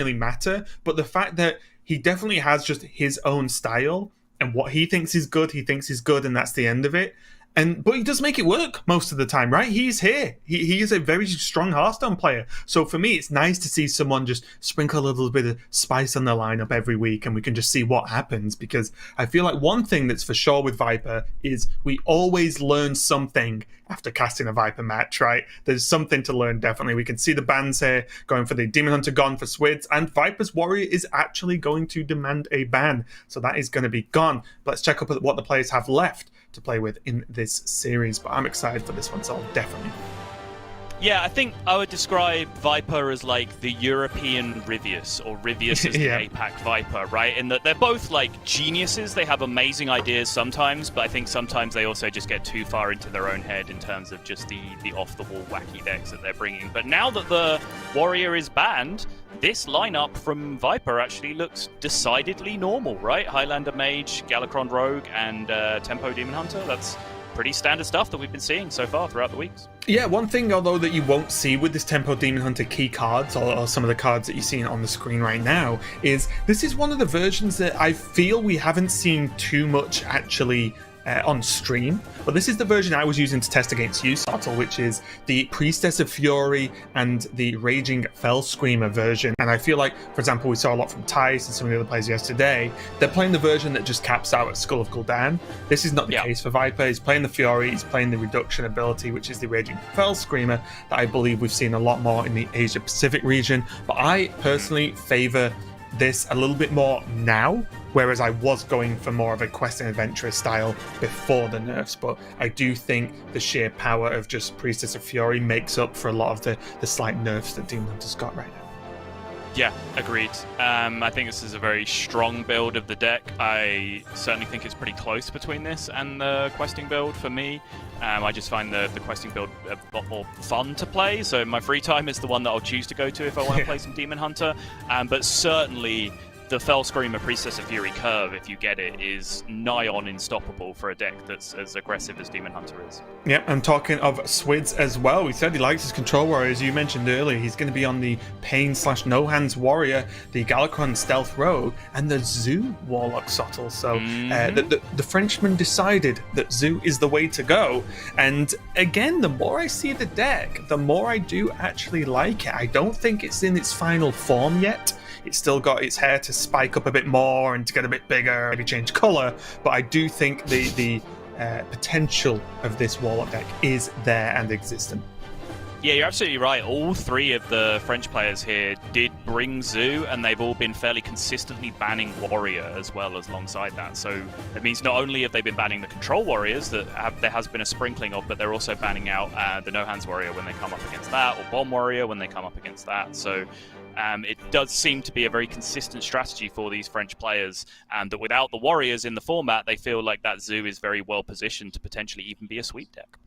really matter. But the fact that he definitely has just his own style and what he thinks is good, and that's the end of it. But he does make it work most of the time, right? He's here. He is a very strong Hearthstone player. So for me, it's nice to see someone just sprinkle a little bit of spice on the lineup every week, and we can just see what happens. Because I feel like one thing that's for sure with Viper is we always learn something after casting a Viper match, right? There's something to learn, definitely. We can see the bans here going for the Demon Hunter gone for Swidz, and Viper's Warrior is actually going to demand a ban. So that is going to be gone. But let's check up what the players have left to play with in this series, but I'm excited for this one, so definitely. Yeah, I think I would describe Viper as like the European Rivius, or Rivius as the APAC Viper, right? In that they're both like geniuses. They have amazing ideas sometimes, but I think sometimes they also just get too far into their own head in terms of just the off-the-wall wacky decks that they're bringing. But now that the Warrior is banned, this lineup from Viper actually looks decidedly normal, right? Highlander Mage, Galakron Rogue, and Tempo Demon Hunter. That's pretty standard stuff that we've been seeing so far throughout the weeks. Yeah, one thing, although, that you won't see with this Tempo Demon Hunter key cards, or some of the cards that you're seeing on the screen right now, is this is one of the versions that I feel we haven't seen too much actually on stream, but this is the version I was using to test against you, Sottle, which is the Priestess of Fury and the Raging Fell Screamer version. And I feel like, for example, we saw a lot from Tice and some of the other players yesterday, they're playing the version that just caps out at Skull of Gul'dan. This is not the case for Viper. He's playing the Fury, he's playing the reduction ability, which is the Raging Fell Screamer, that I believe we've seen a lot more in the Asia Pacific region. But I personally favor this a little bit more now, whereas I was going for more of a quest and adventurer style before the nerfs. But I do think the sheer power of just Priestess of Fury makes up for a lot of the slight nerfs that Demon Hunter's got right now. Yeah, agreed. I think this is a very strong build of the deck. I certainly think it's pretty close between this and the questing build for me. I just find the questing build a lot more fun to play, so my free time is the one that I'll choose to go to if I want to play some Demon Hunter. But certainly the Fell Screamer Priestess of Fury curve, if you get it, is nigh on unstoppable for a deck that's as aggressive as Demon Hunter is. Yep, and talking of Swidz as well, we said he likes his control warrior, as you mentioned earlier. He's going to be on the Pain/No Hands Warrior, the Galakron Stealth Rogue, and the Zoo Warlock Sottle. So the Frenchman decided that Zoo is the way to go. And again, the more I see the deck, the more I do actually like it. I don't think it's in its final form yet. It's still got its hair to spike up a bit more and to get a bit bigger, maybe change colour. But I do think the potential of this Warlock deck is there and existent. Yeah, you're absolutely right. All three of the French players here did bring Zoo, and they've all been fairly consistently banning Warrior as well as alongside that. So it means not only have they been banning the Control Warriors that there has been a sprinkling of, but they're also banning out the No Hands Warrior when they come up against that, or Bomb Warrior when they come up against that. So it does seem to be a very consistent strategy for these French players, and that without the Warriors in the format, they feel like that Zoo is very well positioned to potentially even be a sweep deck.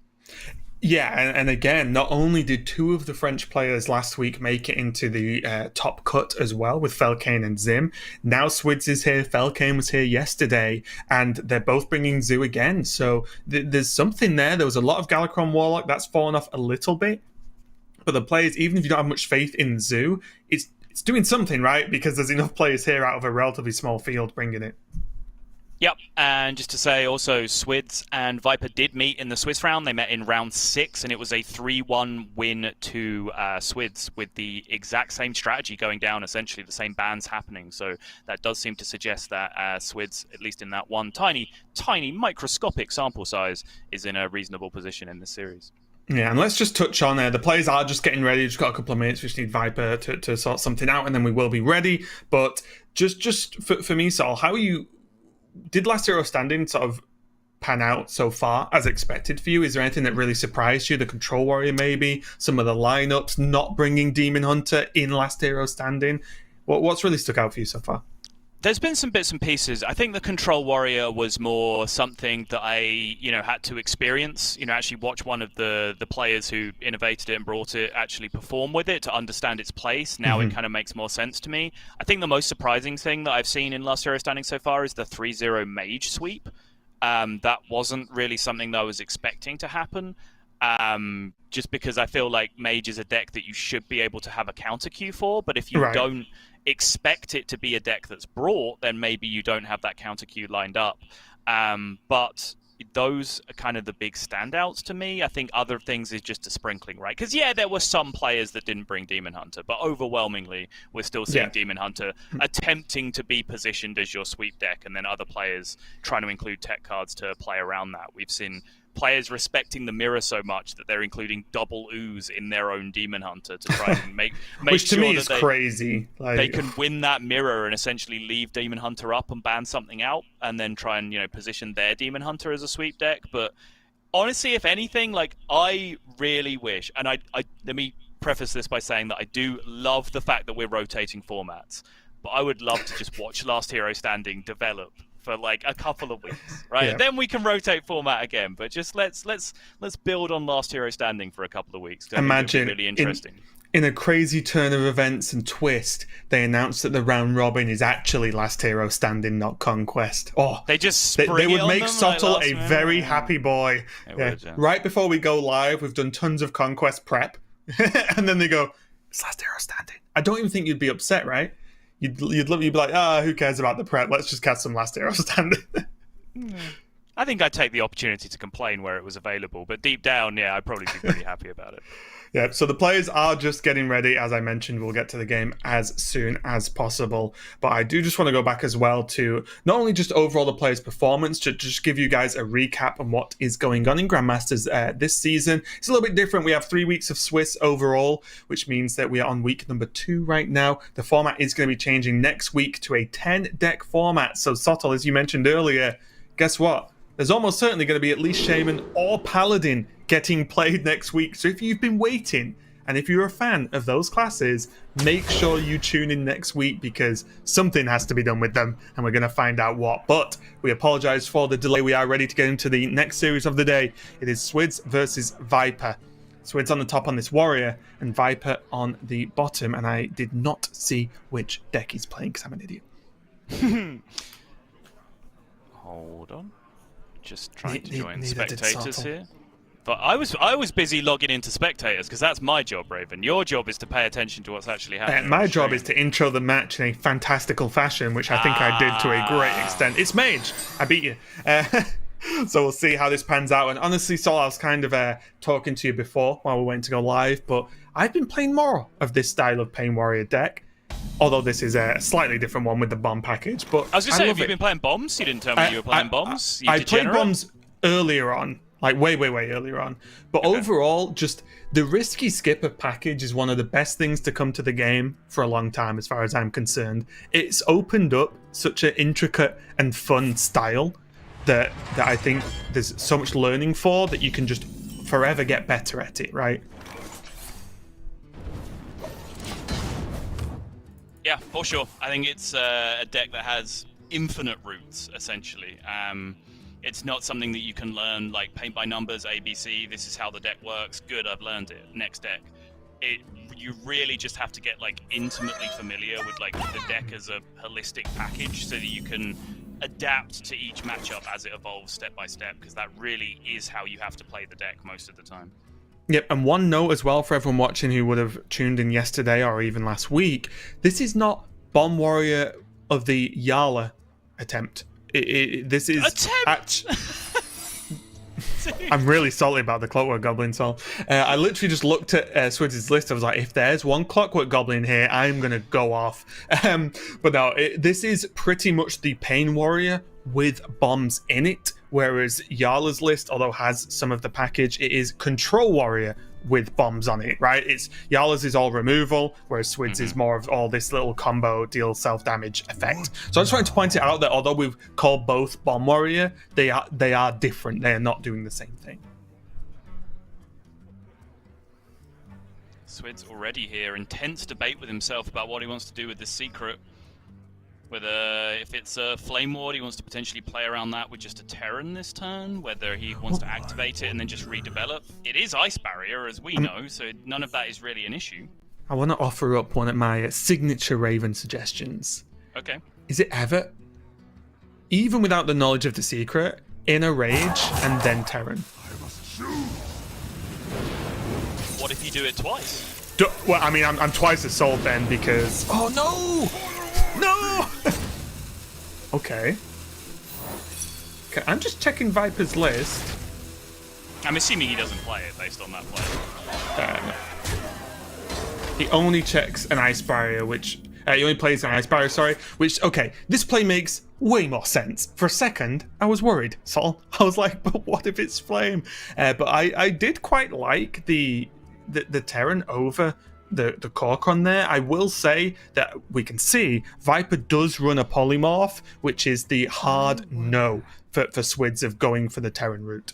Yeah, and again, not only did two of the French players last week make it into the top cut as well, with Felkane and Zim, now Swidz is here, Felkane was here yesterday, and they're both bringing Zoo again. So there's something there. There was a lot of Galakron Warlock, that's fallen off a little bit. But the players, even if you don't have much faith in Zoo, it's doing something, right? Because there's enough players here out of a relatively small field bringing it. Yep, and just to say also, Swidz and Viper did meet in the Swiss round. They met in round 6, and it was a 3-1 win to Swidz with the exact same strategy going down, essentially the same bans happening. So that does seem to suggest that Swidz, at least in that one tiny microscopic sample size, is in a reasonable position in this series. Yeah, and let's just touch on the players are just getting ready. Just got a couple of minutes. We just need Viper to sort something out, and then we will be ready. But just for me, Saul, how are you? Did Last Hero Standing sort of pan out so far as expected for you? Is there anything that really surprised you? The Control Warrior, maybe some of the lineups, not bringing Demon Hunter in Last Hero Standing. What's really stuck out for you so far? There's been some bits and pieces. I think the Control Warrior was more something that I, had to experience, actually watch one of the players who innovated it and brought it actually perform with it to understand its place. Now it kind of makes more sense to me. I think the most surprising thing that I've seen in Last Hero Standing so far is the 3-0 Mage sweep. That wasn't really something that I was expecting to happen. Just because I feel like Mage is a deck that you should be able to have a counter queue for, but if you don't expect it to be a deck that's brought, then maybe you don't have that counter queue lined up. But those are kind of the big standouts to me. I think other things is just a sprinkling, right? Because yeah, there were some players that didn't bring Demon Hunter, but overwhelmingly we're still seeing Demon Hunter attempting to be positioned as your sweep deck, and then other players trying to include tech cards to play around that. We've seen players respecting the mirror so much that they're including double ooze in their own Demon Hunter to try and make which to sure me that is crazy. Like, they can win that mirror and essentially leave Demon Hunter up and ban something out, and then try and position their Demon Hunter as a sweep deck. But honestly, if anything, like I really wish, and I let me preface this by saying that I do love the fact that we're rotating formats, but I would love to just watch Last Hero Standing develop for like a couple of weeks, right? And then we can rotate format again. But just let's build on Last Hero Standing for a couple of weeks. Imagine really interesting. In a crazy turn of events and twist, they announced that the round robin is actually Last Hero Standing, not Conquest. Oh, they just they would make Sottle a very happy boy. Would, Right before we go live, we've done tons of Conquest prep, and then they go, "It's Last Hero Standing." I don't even think you'd be upset, right? You'd be like, who cares about the prep? Let's just cast some Last Hero Standing. I think I'd take the opportunity to complain where it was available, but deep down, yeah, I'd probably be pretty happy about it. Yeah, so the players are just getting ready. As I mentioned, we'll get to the game as soon as possible. But I do just want to go back as well to not only just overall the players' performance, to just give you guys a recap on what is going on in Grandmasters this season. It's a little bit different. We have 3 weeks of Swidz overall, which means that we are on week number 2 right now. The format is going to be changing next week to a 10-deck format. So Sottle, as you mentioned earlier, guess what? There's almost certainly going to be at least Shaman or Paladin getting played next week. So if you've been waiting, and if you're a fan of those classes, make sure you tune in next week, because something has to be done with them, and we're going to find out what. But we apologize for the delay. We are ready to get into the next series of the day. It is Swidz versus Viper. Swidz on the top on this warrior, and Viper on the bottom. And I did not see which deck he's playing because I'm an idiot. Hold on. Just trying to join spectators here. But I was busy logging into spectators, because that's my job, Raven. Your job is to pay attention to what's actually happening. My job is to intro the match in a fantastical fashion, which I think I did to a great extent. It's Mage. I beat you. So we'll see how this pans out. And honestly, Saul, I was kind of talking to you before while we went to go live, but I've been playing more of this style of Pain Warrior deck. Although this is a slightly different one with the bomb package. But I was going to say, have you been playing bombs? You didn't tell me you were playing bombs. I played bombs earlier on, like way earlier on. But overall, just the risky skipper package is one of the best things to come to the game for a long time, as far as I'm concerned. It's opened up such an intricate and fun style that I think there's so much learning for, that you can just forever get better at it, right? Yeah, for sure. I think it's a deck that has infinite routes, essentially. It's not something that you can learn, like, paint by numbers, ABC, this is how the deck works, good, I've learned it, next deck. You really just have to get, like, intimately familiar with, like, the deck as a holistic package, so that you can adapt to each matchup as it evolves step by step, because that really is how you have to play the deck most of the time. Yep, and one note as well for everyone watching who would have tuned in yesterday or even last week, this is not Bomb Warrior of the Yala attempt. This is... Attempt? I'm really salty about the Clockwork Goblin, so I literally just looked at Swidz' list. I was like, if there's one Clockwork Goblin here, I'm going to go off. But no, this is pretty much the Pain Warrior with bombs in it, whereas Yala's list, although has some of the package, it is Control Warrior with bombs on it, right? It's Yala's is all removal, whereas Swidz is more of all this little combo deal self-damage effect. So I just wanted to point it out that although we've called both Bomb Warrior, they are different. They are not doing the same thing. Swidz already here, intense debate with himself about what he wants to do with this secret. Whether, if it's a Flame Ward, he wants to potentially play around that with just a Terran this turn, whether he wants to activate it and then just redevelop. It is Ice Barrier, as we know, so none of that is really an issue. I want to offer up one of my signature Raven suggestions. Okay. Is it ever, even without the knowledge of the secret, in a Rage and then Terran? What if you do it twice? Well, I mean, I'm twice as sold then because... Oh, no! No! Okay. Okay, I'm just checking Viper's list. I'm assuming he doesn't play it based on that play. He only checks an Ice Barrier, which... he only plays an Ice Barrier, sorry. Which, okay, this play makes way more sense. For a second, I was worried, Sol. I was like, but what if it's Flame? But I did quite like the Terran over the Korkon there. I will say that we can see Viper does run a Polymorph, which is the hard no for Swidz of going for the Terran route.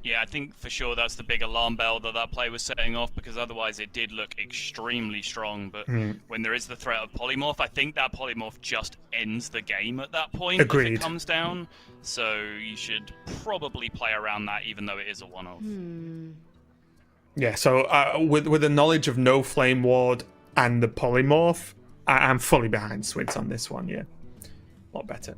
Yeah, I think for sure that's the big alarm bell that play was setting off, because otherwise it did look extremely strong. But when there is the threat of Polymorph, I think that Polymorph just ends the game at that point. Agreed. If it comes down. So you should probably play around that, even though it is a one-off. Yeah, so with the knowledge of no Flame Ward and the Polymorph, I'm fully behind Swidz on this one, yeah. A lot better.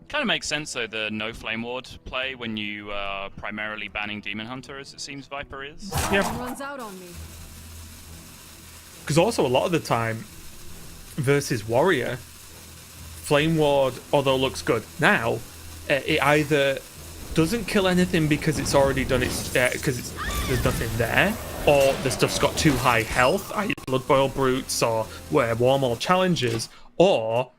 Kind of makes sense, though, the no Flame Ward play when you are primarily banning Demon Hunter, as it seems Viper is. Yeah. Runs out on me. Because also a lot of the time, versus Warrior, Flame Ward, although looks good now, it either doesn't kill anything because it's already done its... because there's nothing there, or the stuff's got too high health, i.e. Blood Boil Brutes or Warm All Challenges, or...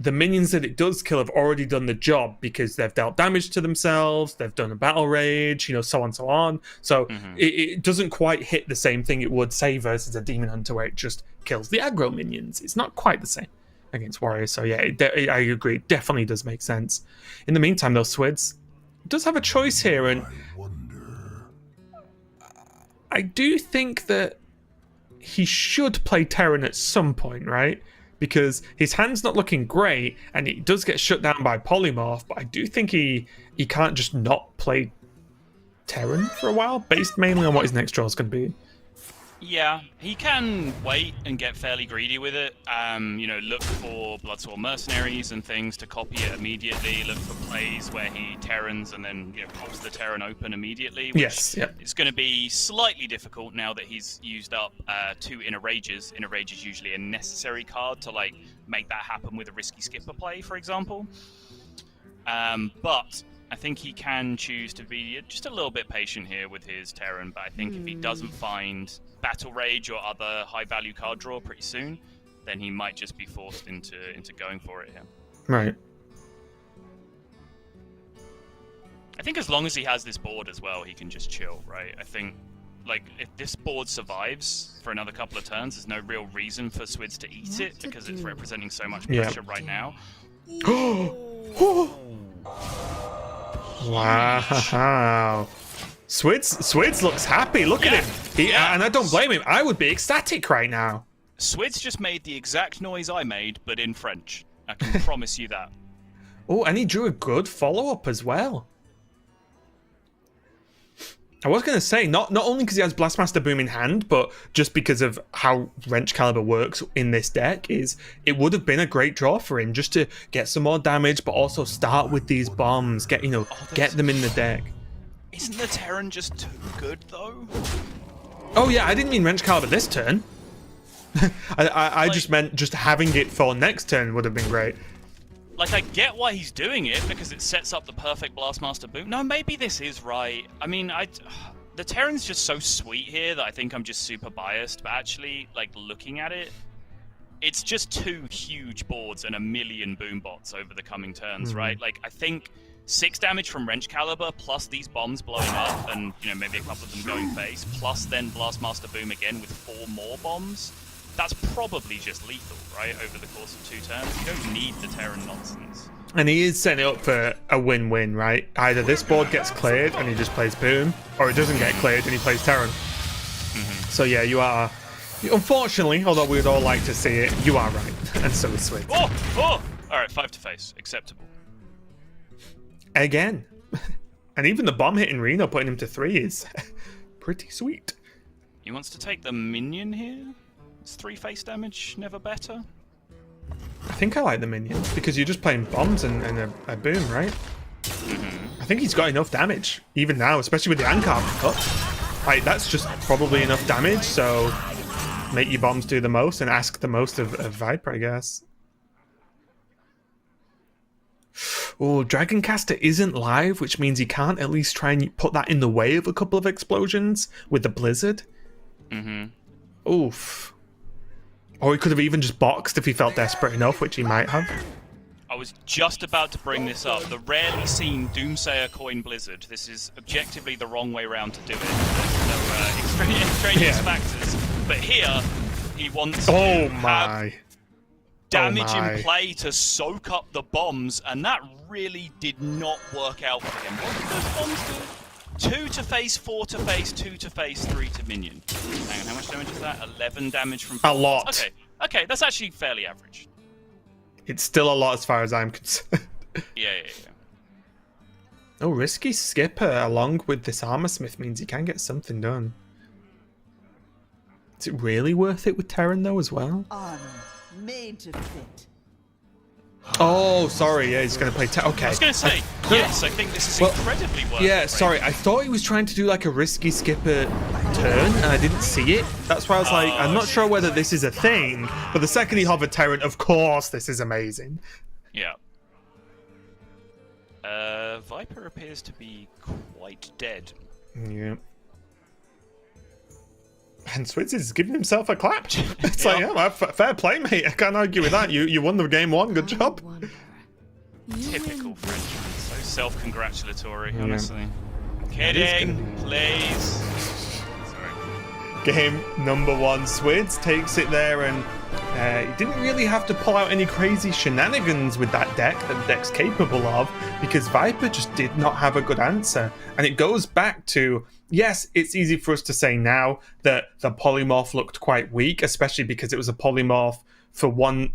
the minions that it does kill have already done the job because they've dealt damage to themselves, they've done a battle rage, so on, so on. So it doesn't quite hit the same thing it would, say, versus a Demon Hunter where it just kills the aggro minions. It's not quite the same against Warriors. So yeah, I agree. It definitely does make sense. In the meantime, though, Swidz does have a choice here, and I do think that he should play Terran at some point, right? Because his hand's not looking great, and it does get shut down by Polymorph, but I do think he can't just not play Terran for a while, based mainly on what his next draw is going to be. Yeah, he can wait and get fairly greedy with it. Look for Bloodsworn Mercenaries and things to copy it immediately. Look for plays where he Terrans and then pops the Terran open immediately. Which yes, yeah. It's going to be slightly difficult now that he's used up 2 Inner Rages. Inner Rage is usually a necessary card to make that happen with a risky skipper play, for example. But I think he can choose to be just a little bit patient here with his Terran. But I think if he doesn't find Battle Rage or other high-value card draw pretty soon, then he might just be forced into going for it here. Right. I think as long as he has this board as well, he can just chill, right? I think, if this board survives for another couple of turns, there's no real reason for Swidz to eat it, because it's representing so much pressure right now. Wow. Swidz looks happy. Look at him. And I don't blame him. I would be ecstatic right now. Swidz just made the exact noise I made, but in French. I can promise you that. Oh, and he drew a good follow-up as well. I was going to say, not only because he has Blastmaster Boom in hand, but just because of how Wrench Caliber works in this deck, is it would have been a great draw for him just to get some more damage, but also start with these bombs, get them in the deck. Isn't the Terran just too good, though? Oh yeah, I didn't mean Wrench Caliber this turn. I just meant just having it for next turn would have been great. I get why he's doing it, because it sets up the perfect Blastmaster Boom. No, maybe this is right. I mean, the Terran's just so sweet here that I think I'm just super biased, but actually, looking at it, it's just 2 huge boards and a million boom bots over the coming turns, right? I think 6 damage from Wrench Caliber, plus these bombs blowing up, and maybe a couple of them going face, plus then Blastmaster Boom again with 4 more bombs. That's probably just lethal, right, over the course of 2 turns. You don't need the Terran nonsense. And he is setting up for a win-win, right? Either this board gets cleared and he just plays Boom, or it doesn't get cleared and he plays Terran. So yeah, you are... Unfortunately, although we'd all like to see it, you are right. And so is Swidz. Oh! Alright, 5 to face. Acceptable. Again. And even the bomb hitting Reno, putting him to 3 is pretty sweet. He wants to take the minion here? Is 3 face damage never better? I think I like the minions, because you're just playing bombs and a boom, right? I think he's got enough damage, even now, especially with the Ankar pickup. Like, that's just probably enough damage, so make your bombs do the most and ask the most of Viper, I guess. Oh, Dragoncaster isn't live, which means he can't at least try and put that in the way of a couple of explosions with the Blizzard. Oof. Or he could have even just boxed if he felt desperate enough, which he might have. I was just about to bring this up. The rarely seen Doomsayer coin Blizzard. This is objectively the wrong way around to do it. There's no extraneous factors. But here, he wants to have damage in play to soak up the bombs, and that really did not work out for him. What did those bombs do? 2 to face, 4 to face, 2 to face, 3 to minion. Hang on, how much damage is that? 11 damage from... A lot. Okay, that's actually fairly average. It's still a lot as far as I'm concerned. Yeah. Oh, Risky Skipper along with this Armor Smith means he can get something done. Is it really worth it with Terran though as well? Armor made to fit. Oh, sorry. Yeah, he's going to play. Okay. I was going to say, yes, I think this is incredibly worth it. Yeah, sorry. I thought he was trying to do like a Risky Skipper turn, and I didn't see it. That's why I was like, I'm not sure whether this is a thing, but the second he hovered Terran, of course, this is amazing. Yeah. Viper appears to be quite dead. Yeah. And Swidz is giving himself a clap. It's like, yeah, fair play, mate. I can't argue with that. You won the game 1. Good job. Typical French. So self-congratulatory, honestly. Kidding, please. Sorry. Game number 1, Swidz takes it there, and he didn't really have to pull out any crazy shenanigans with that deck that the deck's capable of, because Viper just did not have a good answer. And it goes back to, yes, it's easy for us to say now that the polymorph looked quite weak, especially because it was a polymorph for one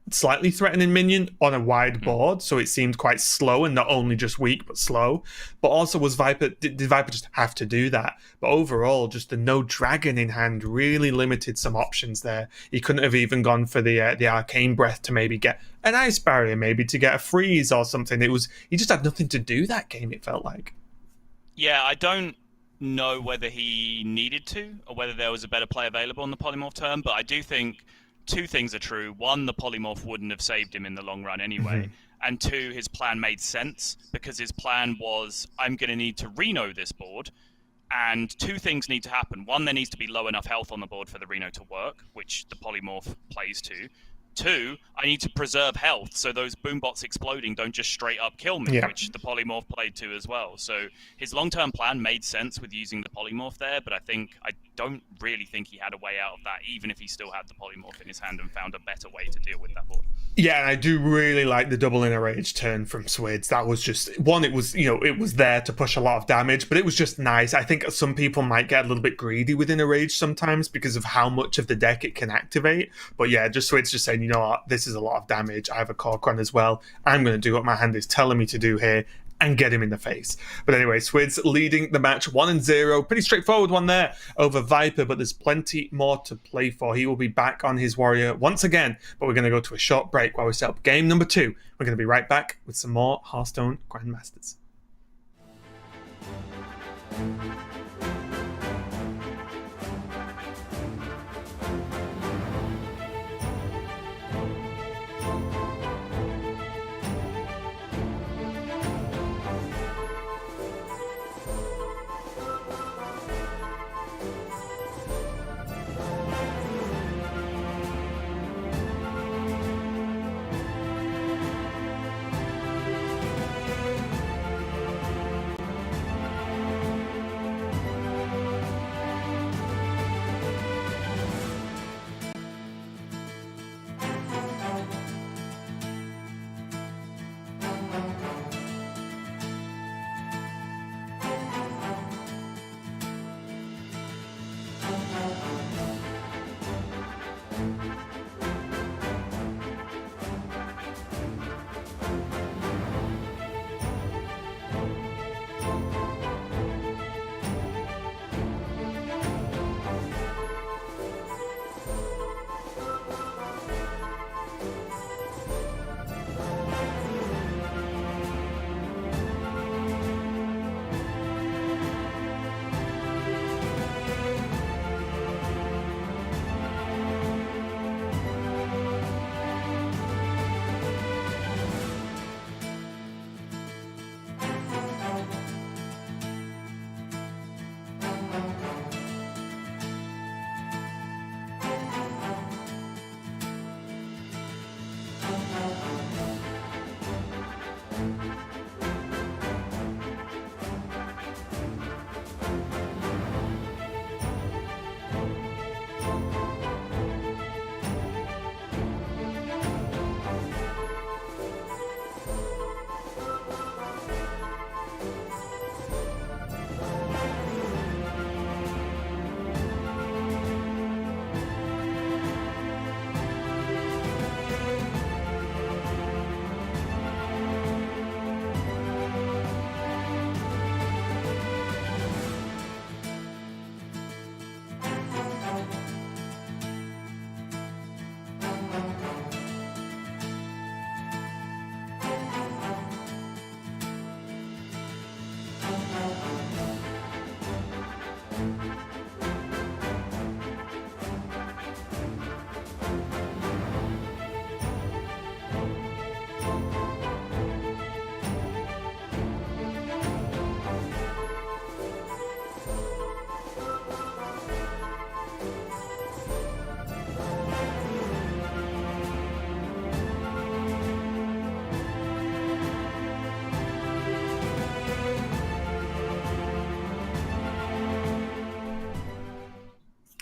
slightly threatening minion on a wide board, so it seemed quite slow, and not only just weak but slow. But also, was Viper did Viper just have to do that? But overall, just the no dragon in hand really limited some options there. He couldn't have even gone for the arcane breath to maybe get an ice barrier, maybe to get a freeze or something. He just had nothing to do that game, it felt like. Yeah, I don't know whether he needed to or whether there was a better play available on the polymorph turn, but I do think 2 things are true. 1, the polymorph wouldn't have saved him in the long run anyway. And 2, his plan made sense, because his plan was, I'm going to need to Reno this board, and 2 things need to happen. 1, there needs to be low enough health on the board for the Reno to work, which the polymorph plays to. 2, I need to preserve health, so those boombots exploding don't just straight up kill me, which the polymorph played to as well. So his long-term plan made sense with using the polymorph there, but I don't really think he had a way out of that, even if he still had the polymorph in his hand and found a better way to deal with that board. Yeah, and I do really like the double inner rage turn from Swidz. That was just one. It was, it was there to push a lot of damage, but it was just nice. I think some people might get a little bit greedy with inner rage sometimes because of how much of the deck it can activate. But yeah, just Swidz just saying, you know what, this is a lot of damage. I have a Cork run as well. I'm going to do what my hand is telling me to do here and get him in the face. But anyway, Swidz leading the match 1-0. Pretty straightforward one there over Viper, but there's plenty more to play for. He will be back on his warrior once again, but we're going to go to a short break while we set up game number 2. We're going to be right back with some more Hearthstone Grandmasters.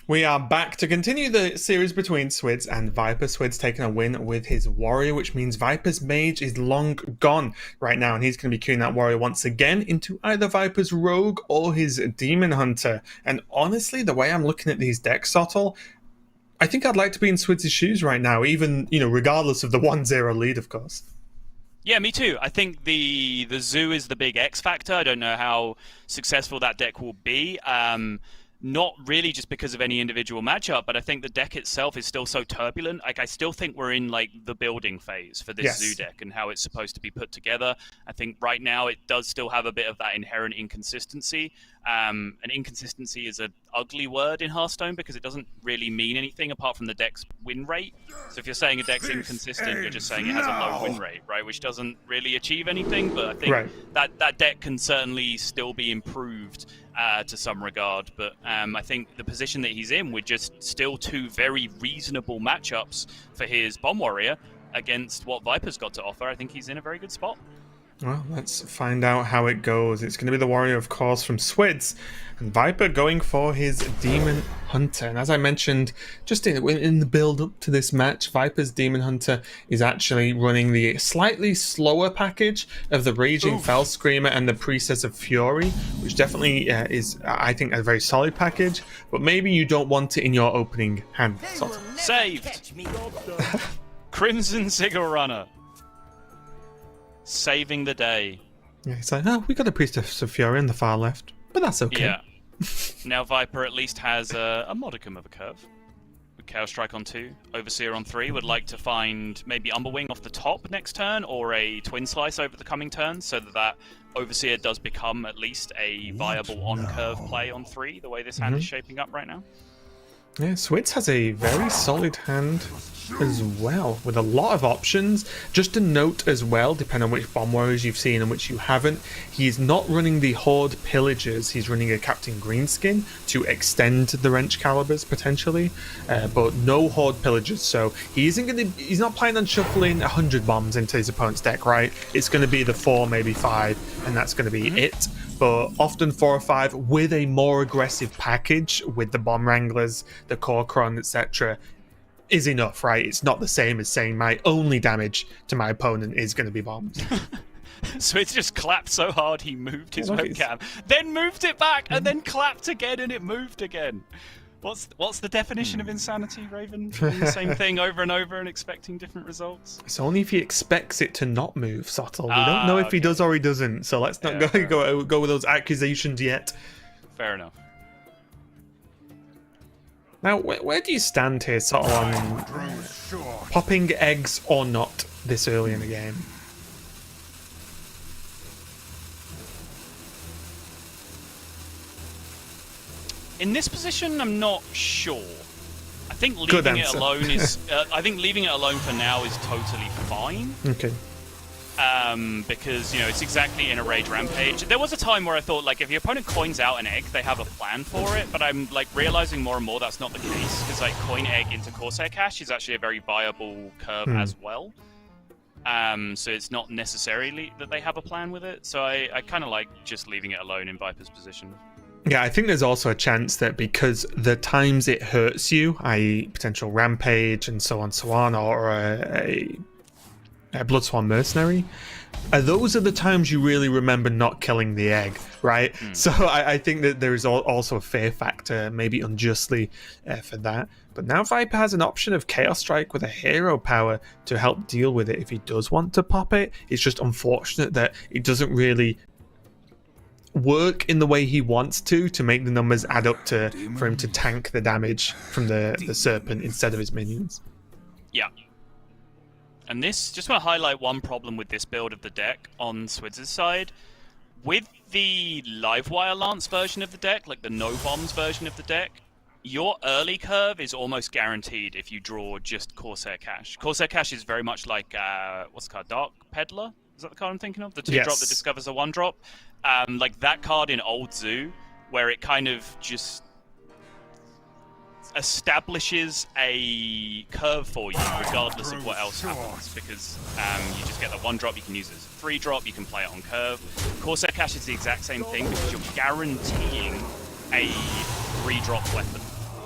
We are back to continue the series between Swidz and Viper. Swidz taking a win with his warrior, which means Viper's mage is long gone right now, and he's going to be queuing that warrior once again into either Viper's rogue or his demon hunter. And honestly, the way I'm looking at these decks, Sottle, I think I'd like to be in Swidz's shoes right now, even, regardless of the 1-0 lead, of course. Yeah, me too. I think the Zoo is the big X factor. I don't know how successful that deck will be. Not really just because of any individual matchup, but I think the deck itself is still so turbulent. Like, I still think we're in the building phase for this Zoo deck and how it's supposed to be put together. I think right now it does still have a bit of that inherent inconsistency. And inconsistency is an ugly word in Hearthstone because it doesn't really mean anything apart from the deck's win rate. So if you're saying a deck's inconsistent, you're just saying it has a low win rate, right? Which doesn't really achieve anything, but I think that deck can certainly still be improved to some regard. But I think the position that he's in with just still two very reasonable matchups for his Bomb Warrior against what Viper's got to offer, I think he's in a very good spot. Well, let's find out how it goes. It's going to be the warrior, of course, from Swidz, and Viper going for his Demon Hunter. And as I mentioned, just in the build-up to this match, Viper's Demon Hunter is actually running the slightly slower package of the Raging Fell Screamer and the Priestess of Fury, which definitely is, I think, a very solid package, but maybe you don't want it in your opening hand. Saved! Crimson Sigil Runner. Saving the day. Yeah, it's like, we got a Priestess of Fury on the far left, but that's okay. Yeah. Now Viper at least has a modicum of a curve. With Chaos Strike on 2, Overseer on 3. Would like to find maybe Umberwing off the top next turn, or a Twin Slice over the coming turn, so that Overseer does become at least a viable on-curve play on 3, the way this hand is shaping up right now. Yeah, Swidz has a very solid hand as well, with a lot of options. Just a note as well, depending on which Bomb Warriors you've seen and which you haven't, he's not running the Horde Pillagers, he's running a Captain Greenskin to extend the Wrench Calibers potentially, but no Horde Pillagers, so he's not planning on shuffling 100 bombs into his opponent's deck, right? It's going to be the 4, maybe 5, and that's going to be it. But often 4 or 5 with a more aggressive package with the Bomb Wranglers, the Kor'kron, etc. is enough, right? It's not the same as saying my only damage to my opponent is going to be bombs. So it's just clapped so hard he moved his webcam, then moved it back, and then clapped again and it moved again. What's the definition of insanity, Raven? Doing the same thing over and over and expecting different results? It's only if he expects it to not move, Sottle. We don't know if he does or he doesn't, so let's not go with those accusations yet. Fair enough. Now, where do you stand here, Sottle, on popping eggs or not this early in the game? In this position, I'm not sure. I think leaving it alone is. I think leaving it alone for now is totally fine. Okay. Because it's exactly in a Rage Rampage. There was a time where I thought if your opponent coins out an egg, they have a plan for it. But I'm realizing more and more that's not the case, because coin egg into Corsair Cache is actually a very viable curve as well. So it's not necessarily that they have a plan with it. So I kind of like just leaving it alone in Viper's position. Yeah, I think there's also a chance that because the times it hurts you, i.e. potential Rampage and so on, or a Bloodsworn Mercenary, those are the times you really remember not killing the egg, right? So I think that there is also a fear factor, maybe unjustly, for that. But now Viper has an option of Chaos Strike with a hero power to help deal with it if he does want to pop it. It's just unfortunate that it doesn't really work in the way he wants to make the numbers add up for him to tank the damage from the Serpent instead of his minions. Yeah. And just want to highlight one problem with this build of the deck on Swidz's side. With the Livewire Lance version of the deck, the no bombs version of the deck, your early curve is almost guaranteed if you draw just Corsair Cache. Corsair Cache is very much like, what's the card? Dark Peddler? Is that the card I'm thinking of? The 2-drop that discovers a 1-drop? That card in Old Zoo, where it kind of just establishes a curve for you regardless of what else happens, because you just get the 1-drop, you can use it as a 3-drop, you can play it on curve. Corsair Cache is the exact same thing because you're guaranteeing a 3-drop weapon.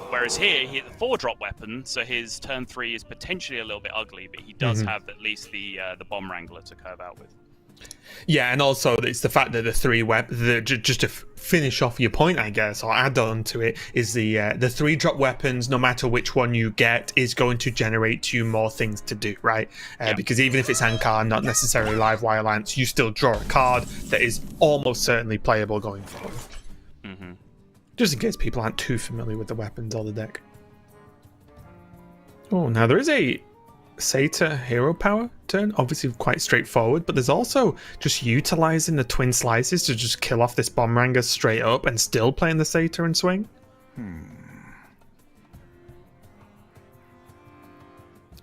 Whereas here, he hit the 4-drop weapon, so his turn 3 is potentially a little bit ugly, but he does have at least the bomb wrangler to curve out with. Yeah, and also it's the fact that the 3 just to finish off your point, I guess, or add on to it, is the 3-drop weapons, no matter which one you get, is going to generate you more things to do, right? Because even if it's Ankar, not necessarily live wire lance, you still draw a card that is almost certainly playable going forward. Just in case people aren't too familiar with the weapons or the deck. Oh, now there is a Satyr hero power turn, obviously quite straightforward, but there's also just utilizing the twin slices to just kill off this bomb wrangler straight up and still playing the Satyr and swing.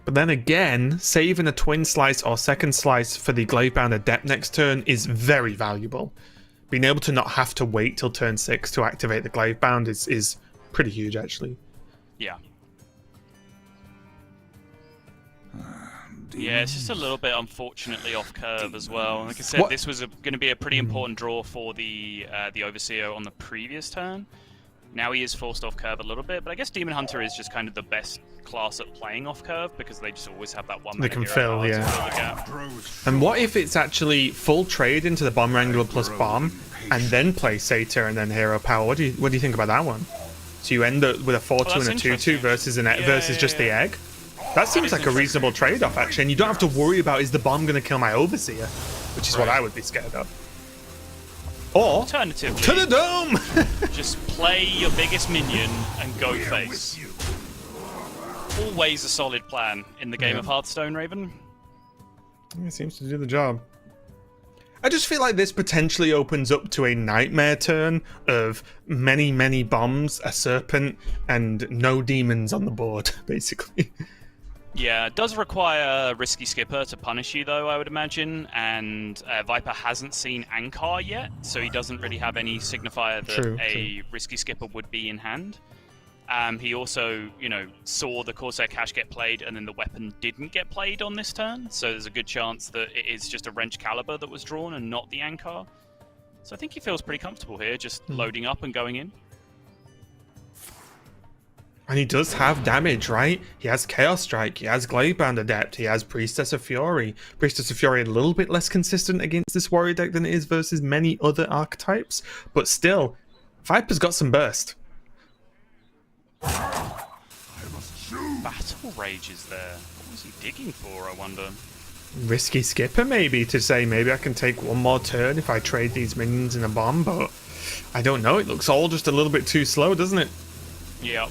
But then again, saving a twin slice or second slice for the Glavebound Adept next turn is very valuable. Being able to not have to wait till turn 6 to activate the Glavebound is pretty huge, actually. Yeah. Yeah, it's just a little bit unfortunately off curve as well. Like I said, this was going to be a pretty important draw for the Overseer on the previous turn. Now he is forced off curve a little bit, but I guess Demon Hunter is just kind of the best class at playing off curve because they just always have that one. They can fill, yeah. Fill the gap. And what if it's actually full trade into the Bomb Wrangler plus Bomb, and then play Satyr and then Hero Power? What do you think about that one? So you end up with a 4-2 and a 2-2 versus an versus just the egg. That seems like a reasonable trade-off, actually, and you don't have to worry about, is the bomb going to kill my Overseer, which is what I would be scared of. Or, alternatively, to the dome! Just play your biggest minion and go face. Always a solid plan in the game of Hearthstone, Raven. It seems to do the job. I just feel like this potentially opens up to a nightmare turn of many, many bombs, a serpent, and no demons on the board, basically. Yeah, it does require a Risky Skipper to punish you, though, I would imagine, and Viper hasn't seen Ankar yet, so he doesn't really have any signifier that a Risky Skipper would be in hand. He also, saw the Corsair Cash get played, and then the weapon didn't get played on this turn, so there's a good chance that it is just a Wrench Caliber that was drawn and not the Ankar. So I think he feels pretty comfortable here, just loading up and going in. And he does have damage, right? He has Chaos Strike, he has Glavebound Adept, he has Priestess of Fury. Priestess of Fury a little bit less consistent against this warrior deck than it is versus many other archetypes, but still, Viper's got some burst. Battle Rage is there. What was he digging for, I wonder? Risky Skipper, maybe, to say maybe I can take one more turn if I trade these minions in a bomb, but I don't know. It looks all just a little bit too slow, doesn't it? Yeah.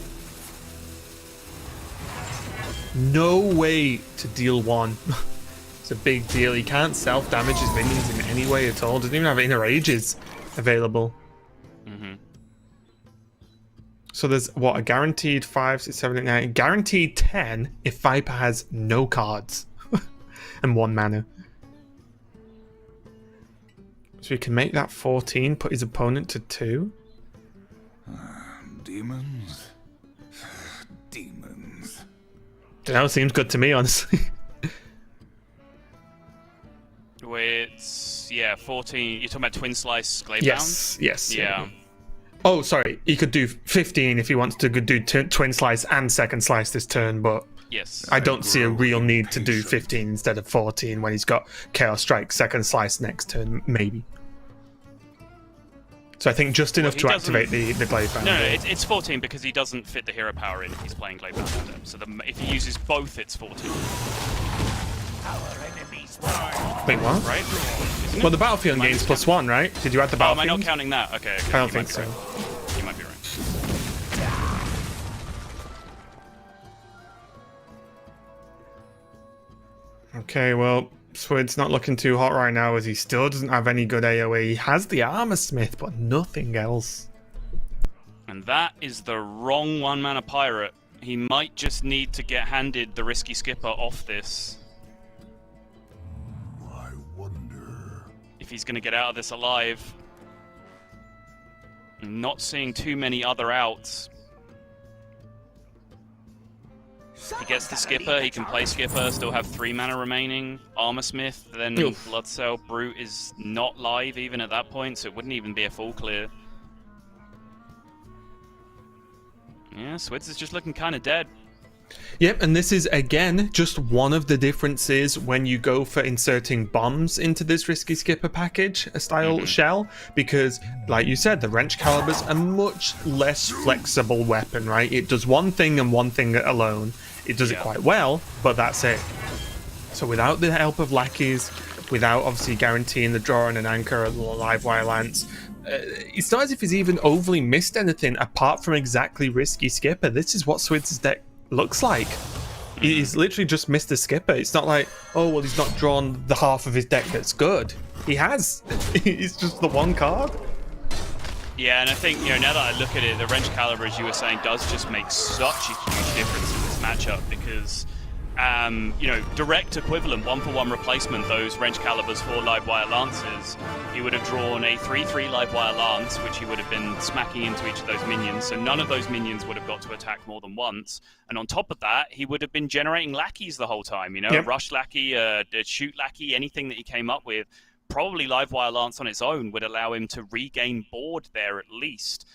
No way to deal 1. It's a big deal. He can't self-damage his minions in any way at all. Doesn't even have Inner Ages available. So there's, what, a guaranteed 5, 6, 7, 8, 9, guaranteed 10 if Viper has no cards and 1 mana. So he can make that 14, put his opponent to 2. Demons. Demons. That seems good to me, honestly. It's, 14. You're talking about Twin Slice Glavebound? Yes. Yeah. Oh, sorry. He could do 15 if he wants to do Twin Slice and Second Slice this turn, but yes, I don't see a real need to do 15 instead of 14 when he's got Chaos Strike, Second Slice next turn, maybe. So I think just enough to activate the Glavebound. No, it's 14 because he doesn't fit the hero power in if he's playing Glavebound. So if he uses both, it's 14. Wait, what? Right? Well, the Battlefield gains +1, right? Did you add the Battlefield? Am I not counting that? Okay. I don't think so. Right. You might be right. Okay, well, Swid's not looking too hot right now as he still doesn't have any good AoE. He has the Armor Smith, but nothing else. And that is the wrong 1-mana pirate. He might just need to get handed the Risky Skipper off this. I wonder if he's going to get out of this alive. I'm not seeing too many other outs. If he gets the Skipper, he can play Skipper, still have 3 mana remaining. Armor Smith, then Blood Cell Brute is not live even at that point, so it wouldn't even be a full clear. Yeah, Swidz is just looking kind of dead. Yep, and this is again just one of the differences when you go for inserting bombs into this Risky Skipper package style shell, because like you said, the wrench caliber's a much less flexible weapon, right? It does one thing and one thing alone. It does it quite well, but that's it. So without the help of lackeys, without obviously guaranteeing the draw and an anchor or the live wire lance, it's not as if he's even overly missed anything apart from exactly Risky Skipper. This is what Swidz' deck looks like. He's literally just missed the skipper. It's not like, oh well, he's not drawn the half of his deck that's good. He has. It's just the one card. Yeah, and I think, you know, now that I look at it, the wrench caliber, as you were saying, does just make such a huge difference in this matchup because, you know, direct equivalent, 1-for-1 replacement, those wrench calibers for live wire lances, he would have drawn a 3/3 live wire lance, which he would have been smacking into each of those minions, so none of those minions would have got to attack more than once. And on top of that, he would have been generating lackeys the whole time, you know, a rush lackey, a shoot lackey, anything that he came up with. Probably live wire lance on its own would allow him to regain board there at least.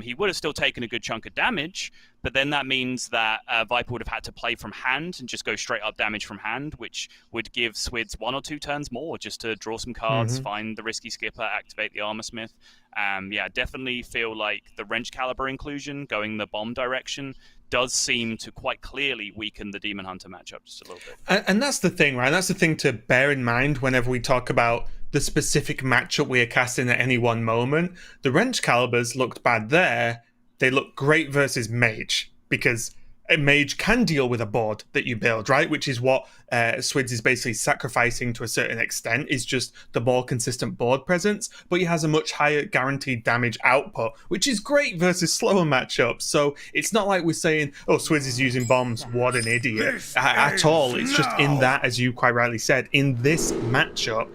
He would have still taken a good chunk of damage, but then that means that Viper would have had to play from hand and just go straight up damage from hand, which would give Swidz 1 or 2 turns more just to draw some cards, find the Risky Skipper, activate the Armor Smith. Yeah, definitely feel like the wrench caliber inclusion going the bomb direction does seem to quite clearly weaken the Demon Hunter matchup just a little bit. And that's the thing, right? That's the thing to bear in mind whenever we talk about the specific matchup we are casting at any one moment. The wrench calibers looked bad there. They look great versus mage, because a mage can deal with a board that you build, right? Which is what Swidz is basically sacrificing to a certain extent, is just the more consistent board presence, but he has a much higher guaranteed damage output, which is great versus slower matchups. So it's not like we're saying, oh, Swidz is using bombs, what an idiot, at all. It's just in that, as you quite rightly said, in this matchup,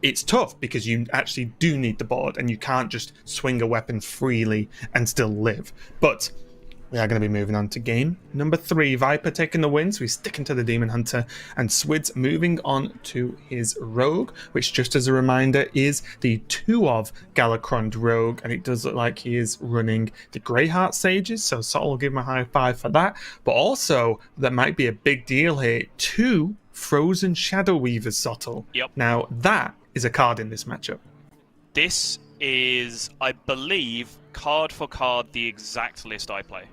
it's tough because you actually do need the board and you can't just swing a weapon freely and still live. But we are going to be moving on to game number 3. Viper taking the win, so he's sticking to the Demon Hunter, and Swidz moving on to his Rogue, which, just as a reminder, is the 2 of Galacrond Rogue, and it does look like he is running the Greyheart Sages, so Sol will give him a high five for that. But also, that might be a big deal here, 2 Frozen Shadow Weavers, Sottle. Yep. Now, that is a card in this matchup. This is, I believe, card for card, the exact list I play.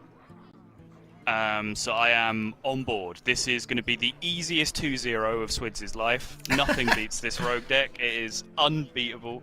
So I am on board. This is going to be the easiest 2-0 of Swidz' life. Nothing beats this Rogue deck. It is unbeatable.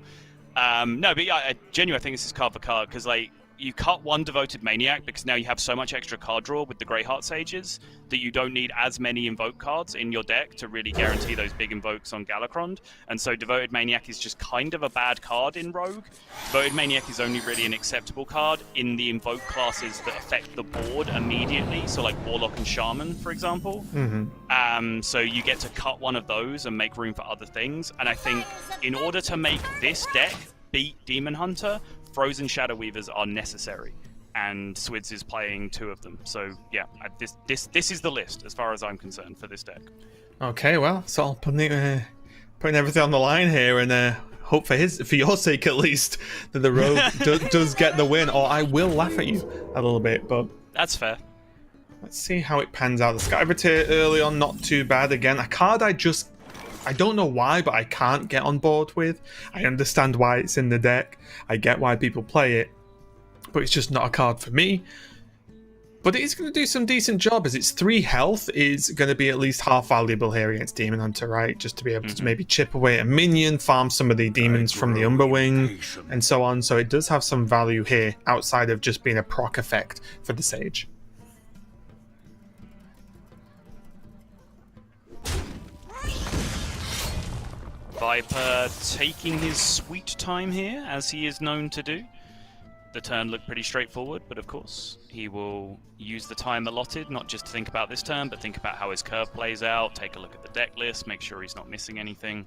No, but yeah, I genuinely think this is card for card, because like, you cut 1 Devoted Maniac because now you have so much extra card draw with the Greyheart Sages that you don't need as many Invoke cards in your deck to really guarantee those big Invokes on Galacrond. And so Devoted Maniac is just kind of a bad card in Rogue. Devoted Maniac is only really an acceptable card in the Invoke classes that affect the board immediately, so like Warlock and Shaman, for example. So you get to cut 1 of those and make room for other things. And I think in order to make this deck beat Demon Hunter, Frozen Shadow Weavers are necessary, and Swidz is playing 2 of them. So yeah, this is the list as far as I'm concerned for this deck. Okay, well, so I'll putting everything on the line here, and hope for your sake at least, that the Rogue does get the win, or I will laugh at you a little bit. But that's fair. Let's see how it pans out. The Skyveteer early on, not too bad. Again, a card I don't know why, but I can't get on board with. I understand why it's in the deck. I get why people play it, but it's just not a card for me. But it is going to do some decent job, as its 3 health is going to be at least half valuable here against Demon Hunter, right? Just to be able to maybe chip away a minion, farm some of the demons from the Umberwing, and so on. So it does have some value here, outside of just being a proc effect for the Sage. Viper taking his sweet time here, as he is known to do. The turn looked pretty straightforward, but of course, he will use the time allotted, not just to think about this turn, but think about how his curve plays out, take a look at the deck list, make sure he's not missing anything.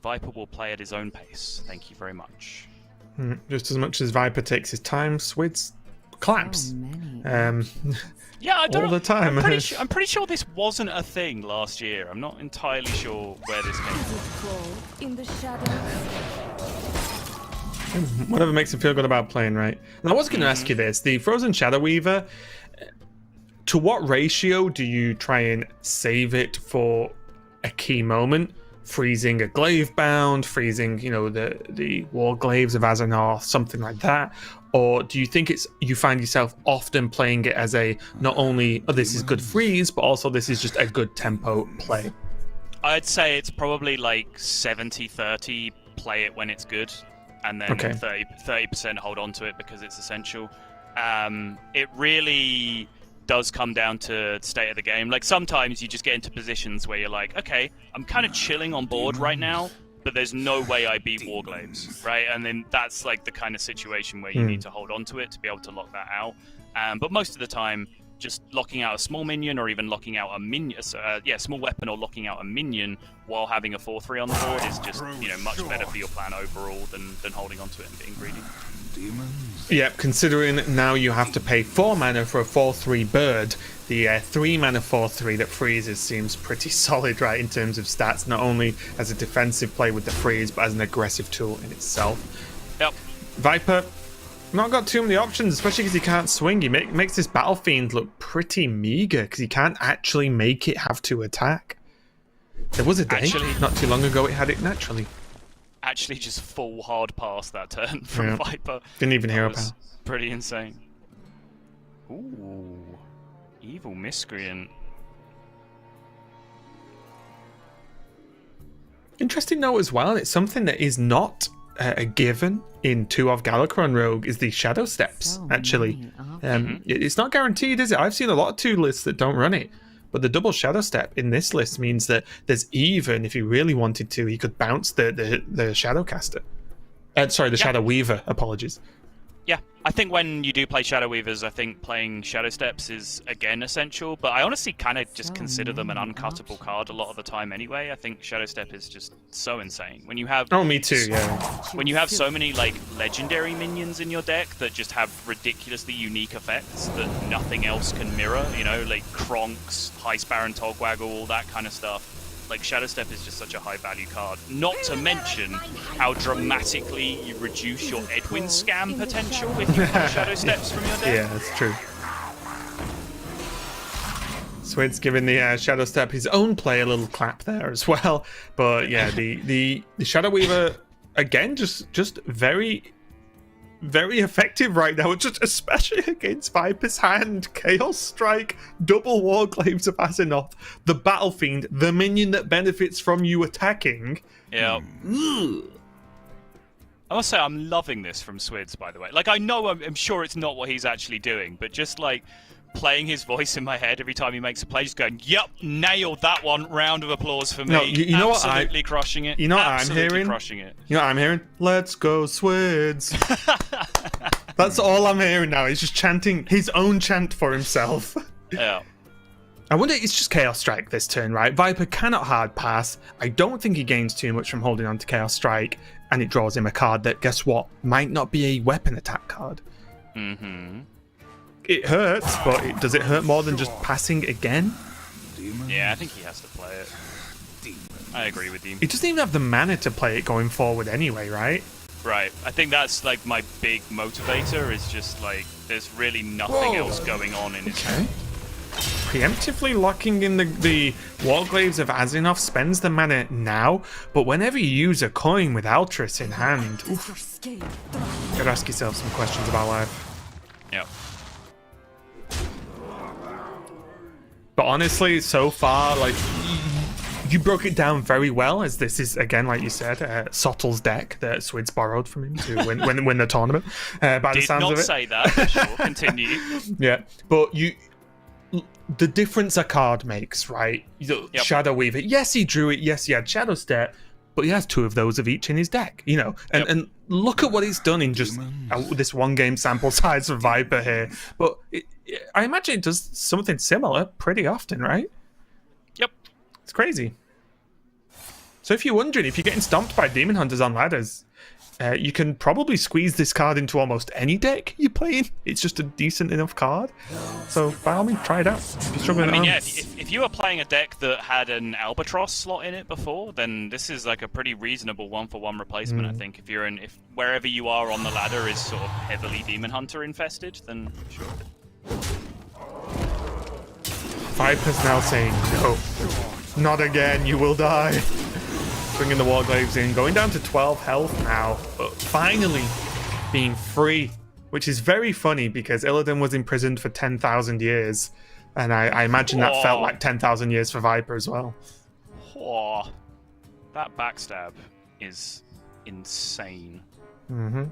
Viper will play at his own pace. Thank you very much. Just as much as Viper takes his time, Swidz claps. Yeah, I don't all the time. I'm pretty sure this wasn't a thing last year. I'm not entirely sure where this came from. In the shadows. Whatever makes him feel good about playing, right? And I was going to ask you this. The Frozen Shadow Weaver, to what ratio do you try and save it for a key moment? Freezing a glaive bound, freezing, you know, the war glaives of Azeroth, something like that? Or do you think you find yourself often playing it as a, not only, oh, this is good freeze, but also this is just a good tempo play? I'd say it's probably like 70-30, play it when it's good, and then 30% hold on to it because it's essential. It really does come down to state of the game. Like, sometimes you just get into positions where you're like, okay, I'm kind of chilling on board right now, but there's no way I beat Warglaves, right? And then that's like the kind of situation where you need to hold on to it to be able to lock that out. But most of the time, just locking out a small minion, or even locking out a minion, small weapon, or locking out a minion while having a 4/3 on the board is just, you know, much better for your plan overall than holding on to it and being greedy. Yep, considering now you have to pay 4 mana for a 4/3 bird, the 3 mana 4/3 that freezes seems pretty solid, right, in terms of stats, not only as a defensive play with the freeze, but as an aggressive tool in itself. Yep. Viper, not got too many options, especially because he can't swing. He makes this Battle Fiend look pretty meager because he can't actually make it have to attack. There was a day, not too long ago, it had it naturally. Actually just full hard pass that turn from Viper. Didn't even hear a power. Pretty insane. Ooh. Evil Miscreant. Interesting note as well, it's something that is not a given in 2 of Galakron Rogue, is the Shadow Steps, actually. It's not guaranteed, is it? I've seen a lot of 2 lists that don't run it. But the double Shadow Step in this list means that there's even, if he really wanted to, he could bounce the Shadow Caster. Sorry, the Shadow Weaver, apologies. Yeah, I think when you do play Shadow Weavers, I think playing Shadow Steps is, again, essential. But I honestly kind of just consider them an uncuttable card a lot of the time anyway. I think Shadow Step is just so insane. When you have... Oh, me too, yeah. When you have so many, like, legendary minions in your deck that just have ridiculously unique effects that nothing else can mirror, you know, like Kronks, Heist Baron Togwaggle, all that kind of stuff. Like, Shadow Step is just such a high-value card. Not to mention how dramatically you reduce your Edwin scam potential if you pull Shadow Steps from your deck. Yeah, that's true. Swidz giving the Shadow Step his own play a little clap there as well. But yeah, the Shadow Weaver, again, just very... very effective right now, just especially against Viper's hand. Chaos Strike, double Warglaves of Azeroth, the Battle Fiend, the minion that benefits from you attacking. Yeah. I must say, I'm loving this from Swidz, by the way. Like, I know I'm sure it's not what he's actually doing, but just like playing his voice in my head every time he makes a play, just going, "Yep, nailed that one. Round of applause for me." No, you know what? Absolutely crushing it. You know what Absolutely I'm hearing? Crushing it. You know what I'm hearing? Let's go, Swidz. That's all I'm hearing now. He's just chanting his own chant for himself. Yeah. I wonder, it's just Chaos Strike this turn, right? Viper cannot hard pass. I don't think he gains too much from holding on to Chaos Strike, and it draws him a card that, guess what, might not be a weapon attack card. Mm-hmm. It hurts, but does it hurt more than just passing again? Yeah, I think he has to play it. I agree with you. He doesn't even have the mana to play it going forward anyway, right? Right. I think that's like my big motivator, is just like there's really nothing else going on in his head. Preemptively locking in the Warglaves of Azeroth spends the mana now, but whenever you use a coin with Altris in hand, gotta ask yourself some questions about life. Yep. But honestly, so far, like, you broke it down very well, as this is, again, like you said, Sottel's deck that Swidz borrowed from him to win the tournament. By the sounds of it. Did not say that, for sure. Continue. Yeah, but the difference a card makes, right? Shadow Weaver, yes, he drew it, yes, he had Shadow Step, but he has 2 of those of each in his deck, you know? And look at what he's done in just this one game sample size for Viper here. But I imagine it does something similar pretty often, right? Yep. It's crazy. So if you're wondering, if you're getting stomped by Demon Hunters on ladders, You can probably squeeze this card into almost any deck you're playing. It's just a decent enough card. So by all means, try it out. If you're struggling I mean, at yeah, home. if you were playing a deck that had an Albatross slot in it before, then this is like a pretty reasonable one-for-one replite. I think if wherever you are on the ladder is sort of heavily Demon Hunter infested, then sure. Viper's now saying, no, not again, you will die. Bringing the Warglaves in, going down to 12 health now, but finally being free, which is very funny because Illidan was imprisoned for 10,000 years, and I imagine that felt like 10,000 years for Viper as well. Oh, that backstab is insane. You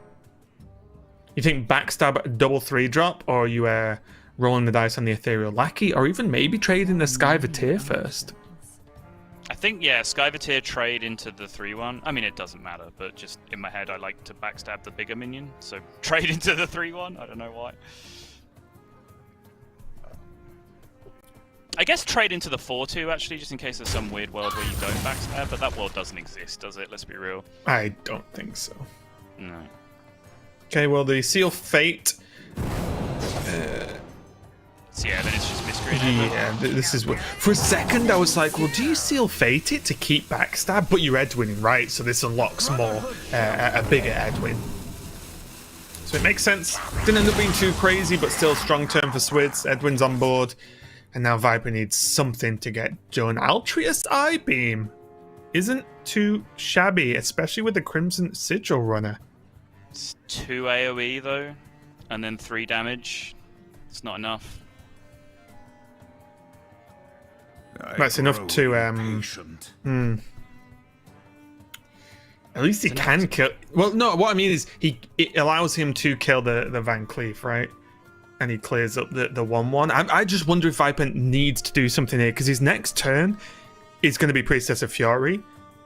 think backstab double 3-drop, or are you rolling the dice on the Ethereal Lackey, or even maybe trading the Skyvateer first? I think, yeah, Skyvateer trade into the 3-1. I mean, it doesn't matter, but just in my head, I like to backstab the bigger minion. So trade into the 3-1. I don't know why. I guess trade into the 4-2, actually, just in case there's some weird world where you don't backstab. But that world doesn't exist, does it? Let's be real. I don't think so. No. Okay, well, the Seal Fate... So yeah, then it's just mystery. Yeah, this is what. For a second, I was like, well, do you Seal Fate it to keep backstab? But you're Edwinning, right? So this unlocks more, a bigger Edwin. So it makes sense. Didn't end up being too crazy, but still strong turn for Swidz. Edwin's on board. And now Viper needs something to get done. Altruist Eye Beam isn't too shabby, especially with the Crimson Sigil runner. It's 2 AoE, though. And then 3 damage. It's not enough. That's enough to at least he can kill. Well, no, what I mean is it allows him to kill the Van Cleef, right? And he clears up the 1/1. I just wonder if Viper needs to do something here, because his next turn is going to be Priestess of Fury.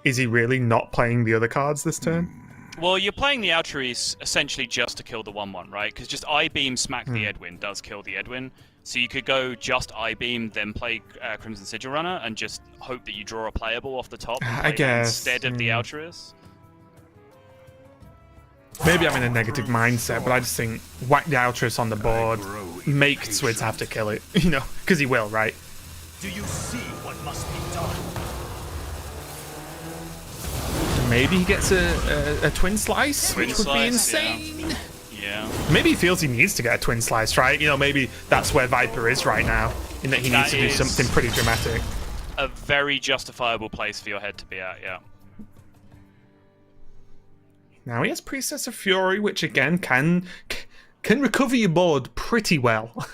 Is he really not playing the other cards this turn? Well, you're playing the Altruist essentially just to kill the 1/1, right? Because just Eye Beam smack the Edwin does kill the Edwin. So you could go just Eye Beam, then play Crimson Sigil Runner, and just hope that you draw a playable off the top. I guess. Instead of the Altruist. Maybe I'm in a negative mindset, but I just think whack the Altruist on the board, make Swidz have to kill it, you know, because he will, right? Do you see what must be done? Maybe he gets a twin slice, which would be insane. Yeah. Maybe he feels he needs to get a twin slice, right? You know, maybe that's where Viper is right now, in that he needs to do something pretty dramatic. A very justifiable place for your head to be at, yeah. Now he has Priestess of Fury, which again can recover your board pretty well.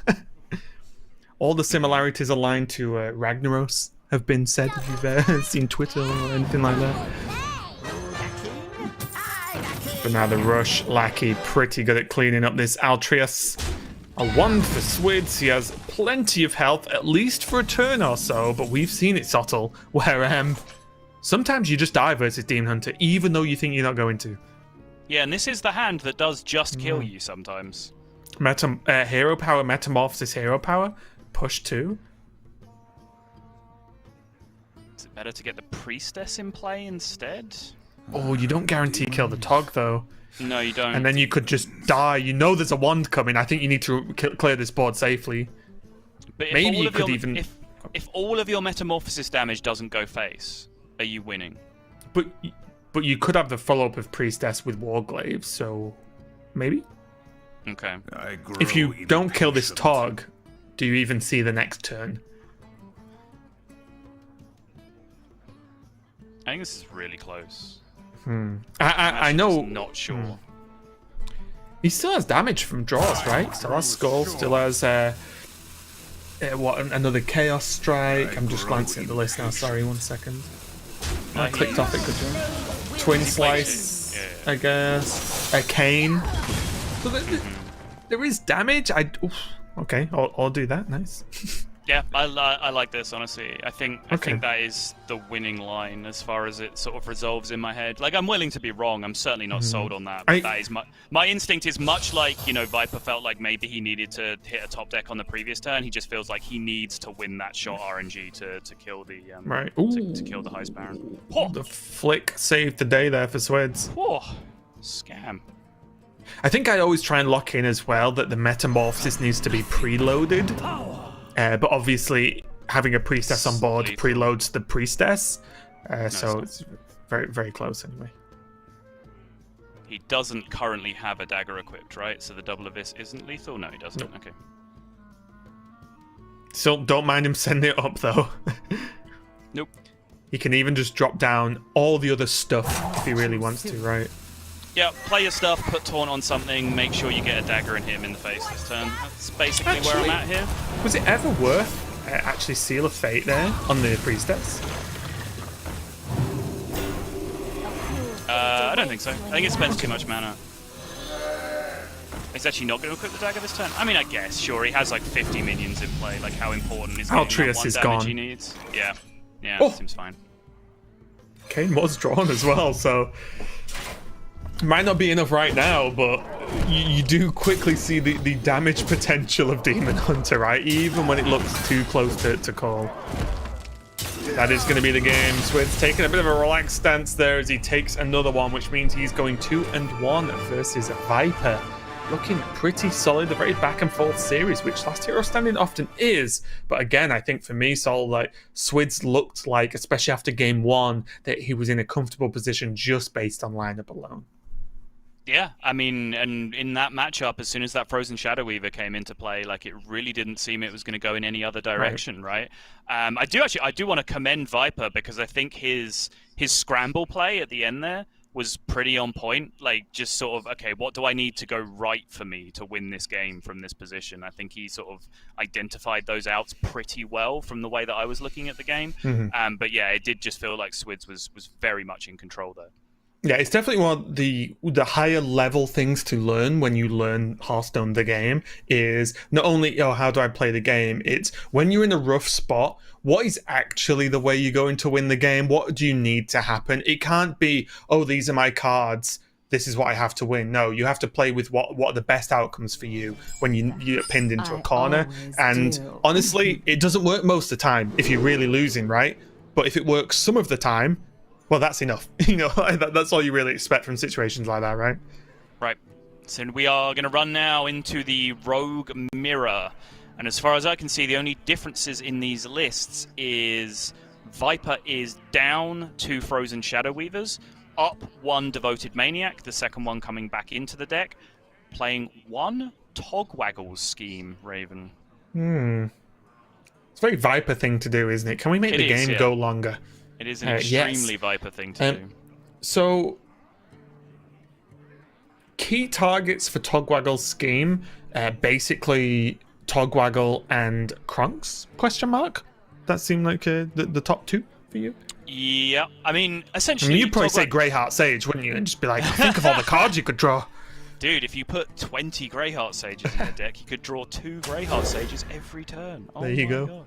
All the similarities aligned to Ragnaros have been said, if you've seen Twitter or anything like that. But now the Rush Lackey pretty good at cleaning up this Altruist. A 1 for Swidz. He has plenty of health, at least for a turn or so, but we've seen it subtle, where sometimes you just die versus Demon Hunter, even though you think you're not going to. Yeah, and this is the hand that does just kill you sometimes. Hero Power, Metamorphosis Hero Power, push 2. Is it better to get the Priestess in play instead? Oh, you don't guarantee kill the Tog, though. No, you don't. And then you could just die. You know there's a wand coming. I think you need to clear this board safely. But Maybe you could even... If all of your Metamorphosis damage doesn't go face, are you winning? But you could have the follow-up of Priestess with Warglaive, so... Maybe? Okay. If you don't kill this Tog, do you even see the next turn? I think this is really close. I know... Not sure. He still has damage from draws, right? Still has Skull, still has another Chaos Strike. I'm just glancing at the list now, sorry, 1 second. I clicked off it, good job. Twin Slice, I guess. A Cane. So there is damage. Okay, I'll do that, nice. Yeah, I like this, honestly. I think that is the winning line as far as it sort of resolves in my head. Like, I'm willing to be wrong. I'm certainly not sold on that. But that is my instinct is much like, you know, Viper felt like maybe he needed to hit a top deck on the previous turn. He just feels like he needs to win that shot RNG to kill the to kill the Heist Baron. The flick saved the day there for Swidz. Oh, Scam. I think I always try and lock in as well that the Metamorphosis needs to be preloaded. But obviously, having a Priestess on board preloads the Priestess. So it's very, very close anyway. He doesn't currently have a dagger equipped, right? So the Double Abyss isn't lethal? No, he doesn't. Nope. Okay. So don't mind him sending it up, though. Nope. He can even just drop down all the other stuff if he really wants to, right? Yeah, play your stuff, put Taunt on something, make sure you get a dagger and hit him in the face this turn. That's basically where I'm at here. Was it ever worth actually Seal of Fate there on the Priestess? I don't think so. I think it spends too much mana. He's actually not going to equip the dagger this turn. I mean, I guess, sure, he has like 50 minions in play. Like, how important is getting that one damage he needs? Yeah, yeah, seems fine. Kane was drawn as well, so might not be enough right now, but you do quickly see the damage potential of Demon Hunter, right? Even when it looks too close to call. That is going to be the game. Swidz taking a bit of a relaxed stance there as he takes another one, which means he's going 2-1 versus Viper. Looking pretty solid, a very back and forth series, which Last Hero Standing often is. But again, I think for me, Sol, like Swidz looked like, especially after game one, that he was in a comfortable position just based on lineup alone. Yeah, I mean, and in that matchup, as soon as that Frozen Shadow Weaver came into play, like it really didn't seem it was going to go in any other direction, right? I do want to commend Viper because I think his scramble play at the end there was pretty on point. Like, just sort of, okay, what do I need to go right for me to win this game from this position? I think he sort of identified those outs pretty well from the way that I was looking at the game. But yeah, it did just feel like Swidz was very much in control there. Yeah, it's definitely one of the higher level things to learn when you learn Hearthstone the game is not only, oh, how do I play the game? It's when you're in a rough spot, what is actually the way you're going to win the game? What do you need to happen? It can't be, oh, these are my cards, this is what I have to win. No, you have to play with what are the best outcomes for you when you're pinned into a corner. And honestly, it doesn't work most of the time if you're really losing, right? But if it works some of the time, well, that's enough. You know, that's all you really expect from situations like that, right? Right. So we are going to run now into the Rogue Mirror. And as far as I can see, the only differences in these lists is Viper is down 2 Frozen Shadow Weavers, up 1 Devoted Maniac, the second one coming back into the deck, playing 1 Togwaggles Scheme, Raven. It's a very Viper thing to do, isn't it? Can we make the game go longer? It is an extremely Viper thing to do. So, key targets for Togwaggle's scheme, basically Togwaggle and Krunks, question mark? That seemed like the top 2 for you? Yeah, I mean, essentially... I mean, you'd probably say Greyheart Sage, wouldn't you? And just be like, think of all the cards you could draw. Dude, if you put 20 Greyheart Sages in the deck, you could draw 2 Greyheart Sages every turn. Oh, there you go.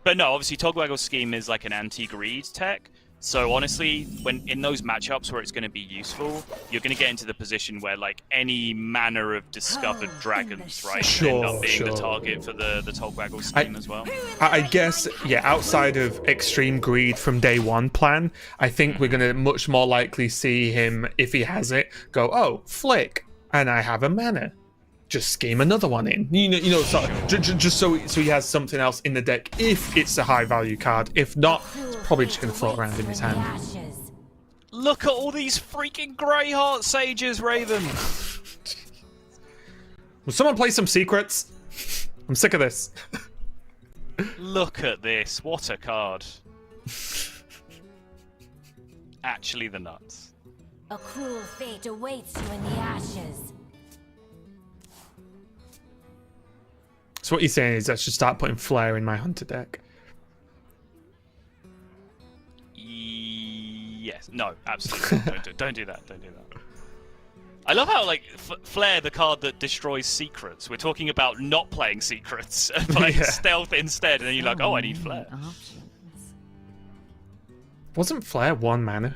But no, obviously Togwaggle's scheme is like an anti-greed tech. So honestly, when in those matchups where it's going to be useful, you're going to get into the position where like any manner of discovered dragons, right, end up being the target for the Togwaggle scheme as well. I guess, yeah, outside of extreme greed from day one plan, I think we're going to much more likely see him, if he has it, go, oh, flick, and I have a mana. Just scheme another one in, just so he has something else in the deck if it's a high value card. If not, it's probably just going to float around in his hand. Look at all these freaking Greyheart Sages, Raven. Will someone play some secrets? I'm sick of this. Look at this. What a card. Actually the nuts. A cruel fate awaits you in the ashes. So what you're saying is I should start putting Flare in my Hunter deck? Yes. No, absolutely. Don't do that. Don't do that. I love how, like, Flare, the card that destroys secrets. We're talking about not playing secrets and playing stealth instead, and then you're like, oh, I need Flare. Wasn't Flare 1 mana?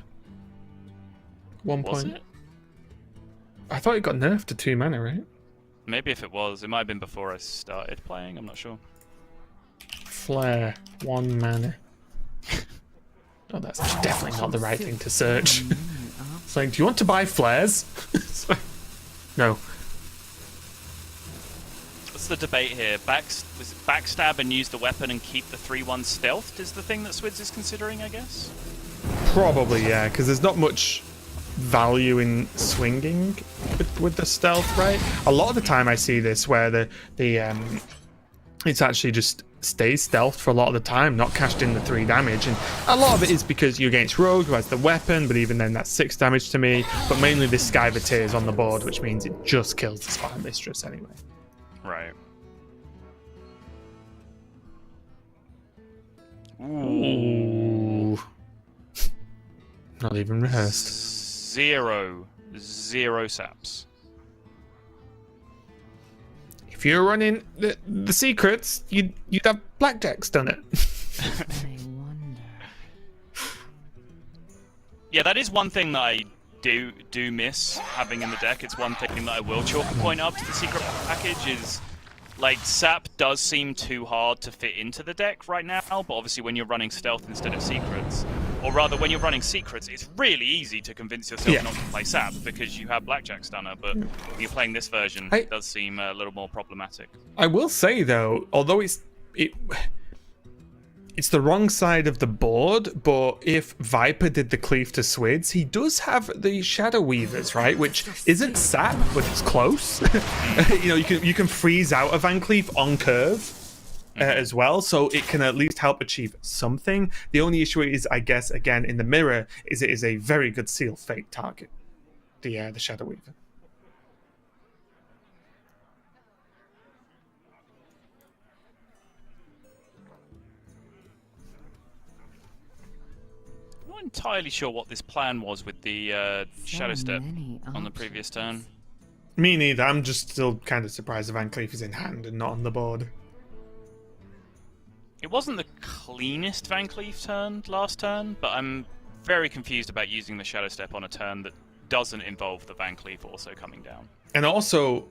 1 point. Was it? I thought it got nerfed to 2 mana, right? Maybe if it was, it might have been before I started playing. I'm not sure. Flare 1 mana. Oh, that's definitely not the right thing to search. It's like, do you want to buy flares? It's like, no. What's the debate here? Was it backstab and use the weapon and keep the 3-1 stealthed is the thing that Swidz is considering, I guess? Probably, yeah, because there's not much value in swinging with the stealth, right? A lot of the time I see this where it's actually just stays stealth for a lot of the time, not cashed in the 3 damage, and a lot of it is because you're against Rogue who has the weapon, but even then that's 6 damage to me, but mainly this Skyver is on the board, which means it just kills the Spire Mistress anyway. Right. Ooh. Not even rehearsed. Zero saps. If you're running the secrets, you'd have blackjacks done it. I wonder. Yeah, that is one thing that I do miss having in the deck. It's one thing that I will chalk a point up to the secret package is, like, sap does seem too hard to fit into the deck right now, but obviously when you're running stealth instead of secrets, or rather when you're running secrets, it's really easy to convince yourself not to play sap because you have blackjack stunner, but when you're playing this version, it does seem a little more problematic. I will say though, although it's the wrong side of the board, but if Viper did the cleave to Swidz, he does have the Shadow Weavers, right? Which isn't sap, but it's close. You know, you can freeze out a Van Cleef on curve as well, so it can at least help achieve something. The only issue is, I guess, again in the mirror, is it is a very good seal fate target. The Shadow Weaver. I'm not entirely sure what this plan was with the Shadow Step on the previous turn. Me neither. I'm just still kind of surprised the Van Cleef is in hand and not on the board. It wasn't the cleanest Van Cleef turn last turn, but I'm very confused about using the Shadow Step on a turn that doesn't involve the Van Cleef also coming down. And also,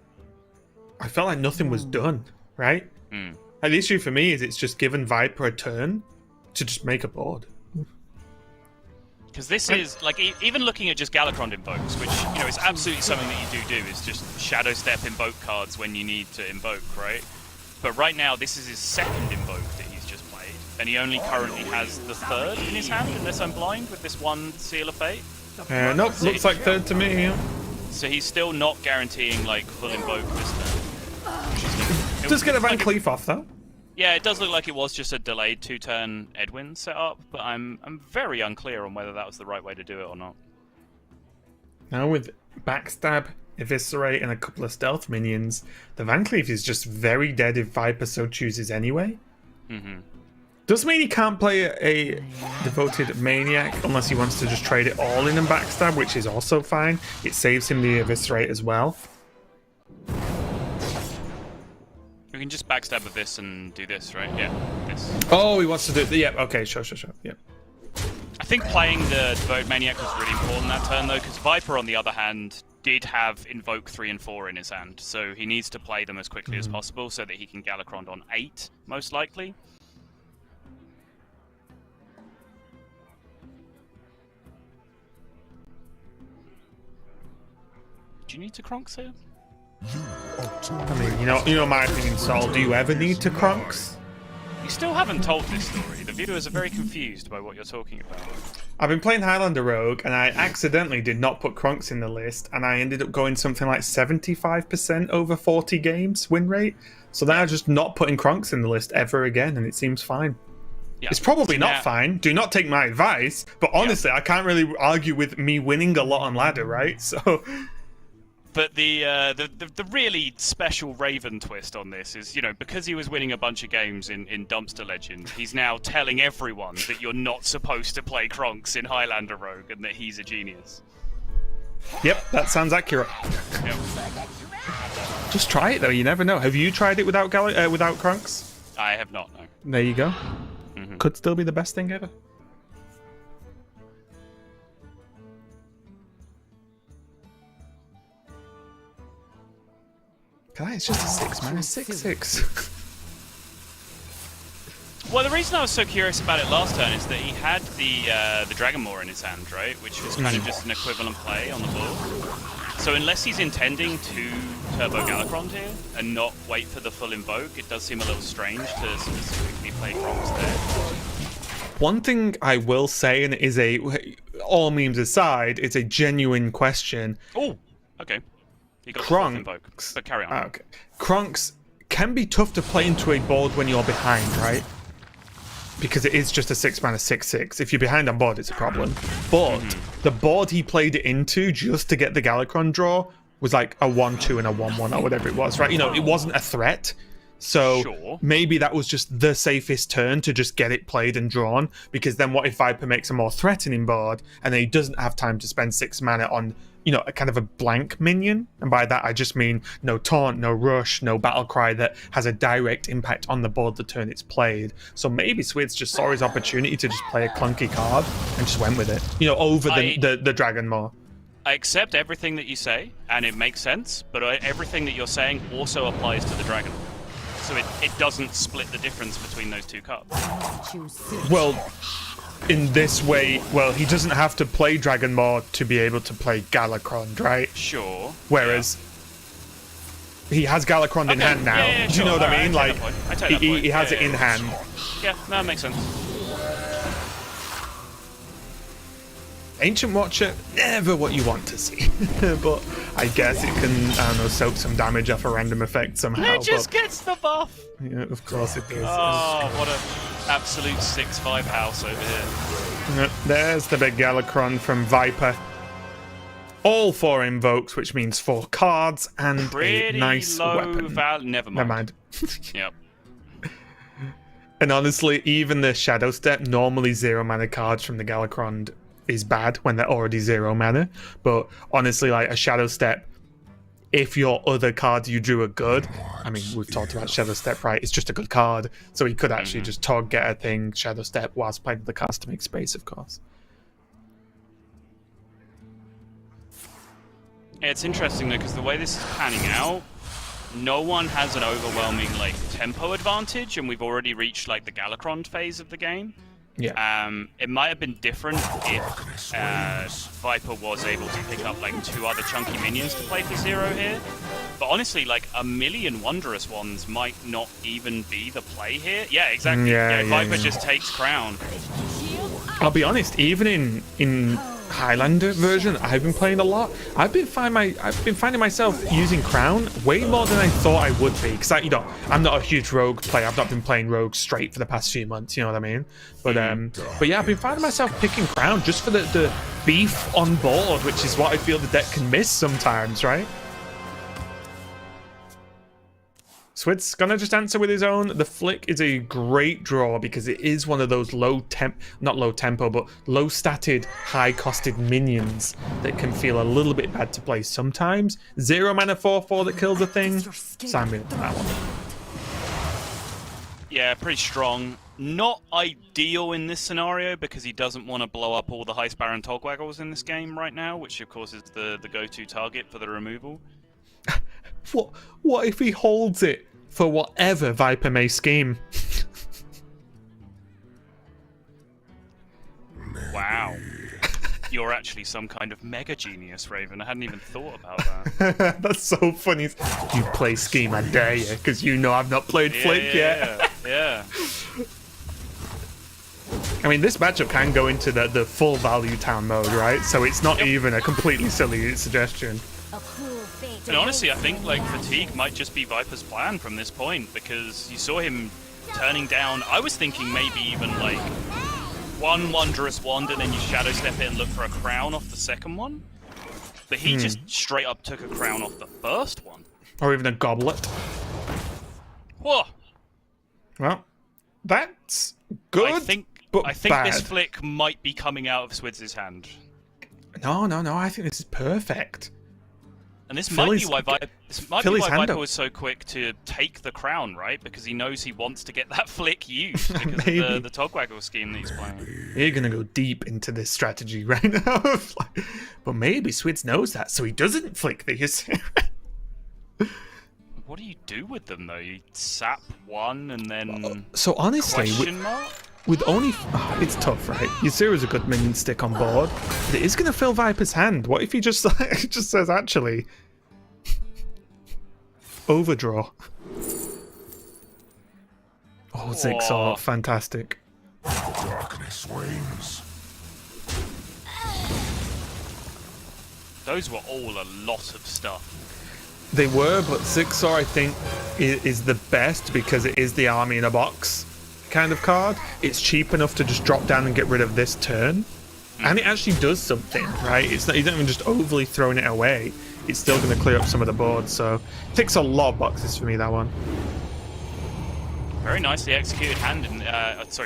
I felt like nothing was done, right? And the issue for me is it's just given Viper a turn to just make a board. Because this is, like, even looking at just Galakron invokes, which, you know, is absolutely something that you do, is just Shadow Step invoke cards when you need to invoke, right? But right now, this is his second invoke that he's just played, and he only currently has the third in his hand, unless I'm blind, with this one Seal of Fate. Nope, so looks like third to me, yeah. So he's still not guaranteeing, like, full invoke this turn. Just get a Van Cleef off, though. Yeah, it does look like it was just a delayed 2-turn Edwin setup, but I'm very unclear on whether that was the right way to do it or not. Now with Backstab, Eviscerate, and a couple of Stealth minions, the Van Cleef is just very dead if Viper so chooses anyway. Does mean he can't play a Devoted Maniac unless he wants to just trade it all in and Backstab, which is also fine. It saves him the Eviscerate as well. We can just backstab with this and do this, right? Yeah, this. Oh, he wants to do it. Yeah, okay, sure. Yep. I think playing the Devoted Maniac was really important that turn, though, because Viper, on the other hand, did have Invoke 3 and 4 in his hand, so he needs to play them as quickly as possible so that he can Galakron on 8, most likely. Do you need to Kronks here? I mean, you know my opinion, Sol. Do you ever need to Kronks? You still haven't told this story. The viewers are very confused by what you're talking about. I've been playing Highlander Rogue, and I accidentally did not put Kronks in the list, and I ended up going something like 75% over 40 games win rate. So now I'm just not putting Kronks in the list ever again, and it seems fine. Yeah. It's probably not fine. Do not take my advice. But honestly, I can't really argue with me winning a lot on ladder, right? So. But the really special Raven twist on this is, you know, because he was winning a bunch of games in Dumpster Legend, he's now telling everyone that you're not supposed to play Kronks in Highlander Rogue and that he's a genius. Yep, that sounds accurate. Yep. Just try it though. You never know. Have you tried it without without Kronks? I have not. No. There you go. Could still be the best thing ever. It's just a 6 mana 6/6. Well, the reason I was so curious about it last turn is that he had the Dragon Maw in his hand, right? Which was kind of just an equivalent play on the board. So unless he's intending to Turbo Galakrond here and not wait for the full invoke, it does seem a little strange to specifically play Kronks there. One thing I will say, and it is all memes aside, it's a genuine question. Oh, okay. He got the full invoke, but carry on. Okay. Kronks can be tough to play into a board when you're behind, right? Because it is just a 6-mana 6/6. If you're behind on board, it's a problem. But the board he played it into just to get the Galakrond draw was like a 1/2 and a 1/1 or whatever it was, right? You know, it wasn't a threat. So maybe that was just the safest turn to just get it played and drawn. Because then what if Viper makes a more threatening board and then he doesn't have time to spend 6 mana on, you know, a kind of a blank minion? And by that I just mean no taunt, no rush, no battle cry that has a direct impact on the board the turn it's played. So maybe Swidz just saw his opportunity to just play a clunky card and just went with it, you know, over the Dragon Maw. I accept everything that you say, and it makes sense, but everything that you're saying also applies to the Dragon. So it doesn't split the difference between those two cards. Well, in this way, well, he doesn't have to play Dragon Maw to be able to play Galakrond, right? Sure. Whereas he has Galakrond in hand now. Yeah, Do you know what I mean? Like, he has it in hand. Yeah, no, that makes sense. Ancient Watcher, never what you want to see. But I guess it can, I don't know, soak some damage off a random effect somehow. It just gets the buff! Yeah, of course it does. Oh, what an absolute 6/5 house over here. There's the big Galakrond from Viper. All 4 invokes, which means 4 cards and Pretty a nice low weapon. Never mind. Yep. And honestly, even the Shadow Step, normally 0 mana cards from the Galakrond is bad when they're already 0 mana. But honestly, like a Shadow Step, if your other cards you drew are good, I mean, we've talked about Shadow Step, right? It's just a good card. So he could actually just Tog, get a thing, Shadow Step, whilst playing the cards to make space, of course. Yeah, it's interesting though, because the way this is panning out, no one has an overwhelming like tempo advantage, and we've already reached like the Galakrond phase of the game. Yeah. It might have been different if Viper was able to pick up like 2 other chunky minions to play for 0 here. But honestly, like a million Wondrous Ones might not even be the play here. Yeah, exactly. Viper just takes Crown. I'll be honest, even in Highlander version I've been playing a lot, I've been finding myself using Crown way more than I thought I would be, because you know, I'm not a huge rogue player. I've not been playing rogue straight for the past few months, you know what I mean? But yeah, I've been finding myself picking Crown just for the beef on board, which is what I feel the deck can miss sometimes, right? Swidz gonna just answer with his own. The Flick is a great draw because it is one of those low statted, high costed minions that can feel a little bit bad to play sometimes. 0 mana 4/4 that kills a thing. Sign me up for that one. Yeah, pretty strong. Not ideal in this scenario because he doesn't want to blow up all the High Sparrow and Togwaggles in this game right now, which of course is the go-to target for the removal. What if he holds it for whatever Viper may scheme? Wow. You're actually some kind of mega genius, Raven. I hadn't even thought about that. That's so funny. You play scheme, I dare you, because you know I've not played Flick yet. Yeah. I mean, this matchup can go into the full value town mode, right? So it's not even a completely silly suggestion. And honestly, I think like Fatigue might just be Viper's plan from this point, because you saw him turning down. I was thinking maybe even like 1 Wondrous Wand and then you Shadow Step it and look for a Crown off the second one. But he just straight up took a Crown off the first one. Or even a Goblet. Whoa. Well, that's good. I think bad. this Flick might be coming out of Swidz's hand. No. I think this is perfect. And this might be why Viper was so quick to take the Crown, right? Because he knows he wants to get that Flick used because of the Togwaggle scheme that he's playing. You're going to go deep into this strategy right now. But maybe Swidz knows that, so he doesn't flick these. what do you do with them though? You sap one and then So honestly, question mark? with only... it's tough, right? Ysera's a good minion stick on board, but it is going to fill Viper's hand. What if he just, just says, actually... overdraw. Oh, Zigzaw, fantastic. Darkness wanes. Those were all a lot of stuff. They were, but Zigzaw, I think, is the best because it is the army in a box kind of card. It's cheap enough to just drop down and get rid of this turn. And it actually does something, right? It's not, you don't even just overly throwing it away. It's still going to clear up some of the board, so ticks a lot of boxes for me, that one. Very nicely executed hand in,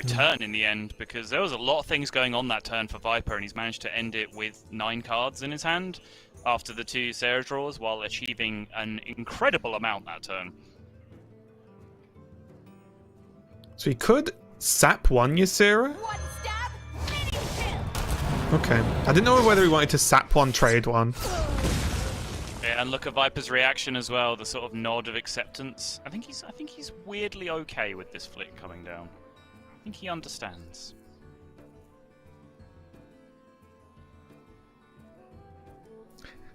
turn in the end, because there was a lot of things going on that turn for Viper, and he's managed to end it with 9 cards in his hand after the 2 Sarah draws, while achieving an incredible amount that turn. So he could sap one Ysera. One stab, many kill. Okay. I didn't know whether he wanted to sap one, trade one. Yeah, and look at Viper's reaction as well, the sort of nod of acceptance. I think he's weirdly okay with this flick coming down. I think he understands.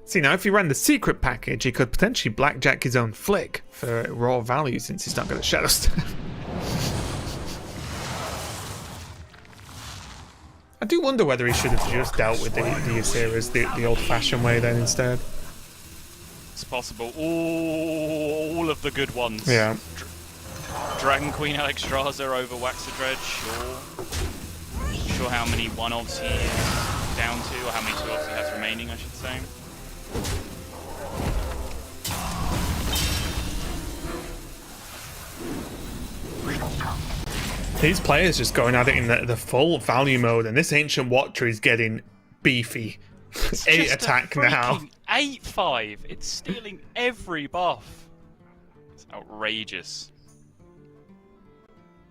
See, now if he ran the secret package, he could potentially blackjack his own flick for raw value since he's not got a Shadow Staff. I do wonder whether he should have just dealt with the Yseras the old-fashioned way then instead. It's possible. Ooh, all of the good ones. Yeah. Dragon Queen Alexstrasza over Waxadred, sure. Not sure how many one-offs he is down to, or how many two-offs he has remaining, I should say. These players just going at it in the full value mode, and this Ancient Watcher is getting beefy. 8 attack now. 8-5. It's stealing every buff. It's outrageous.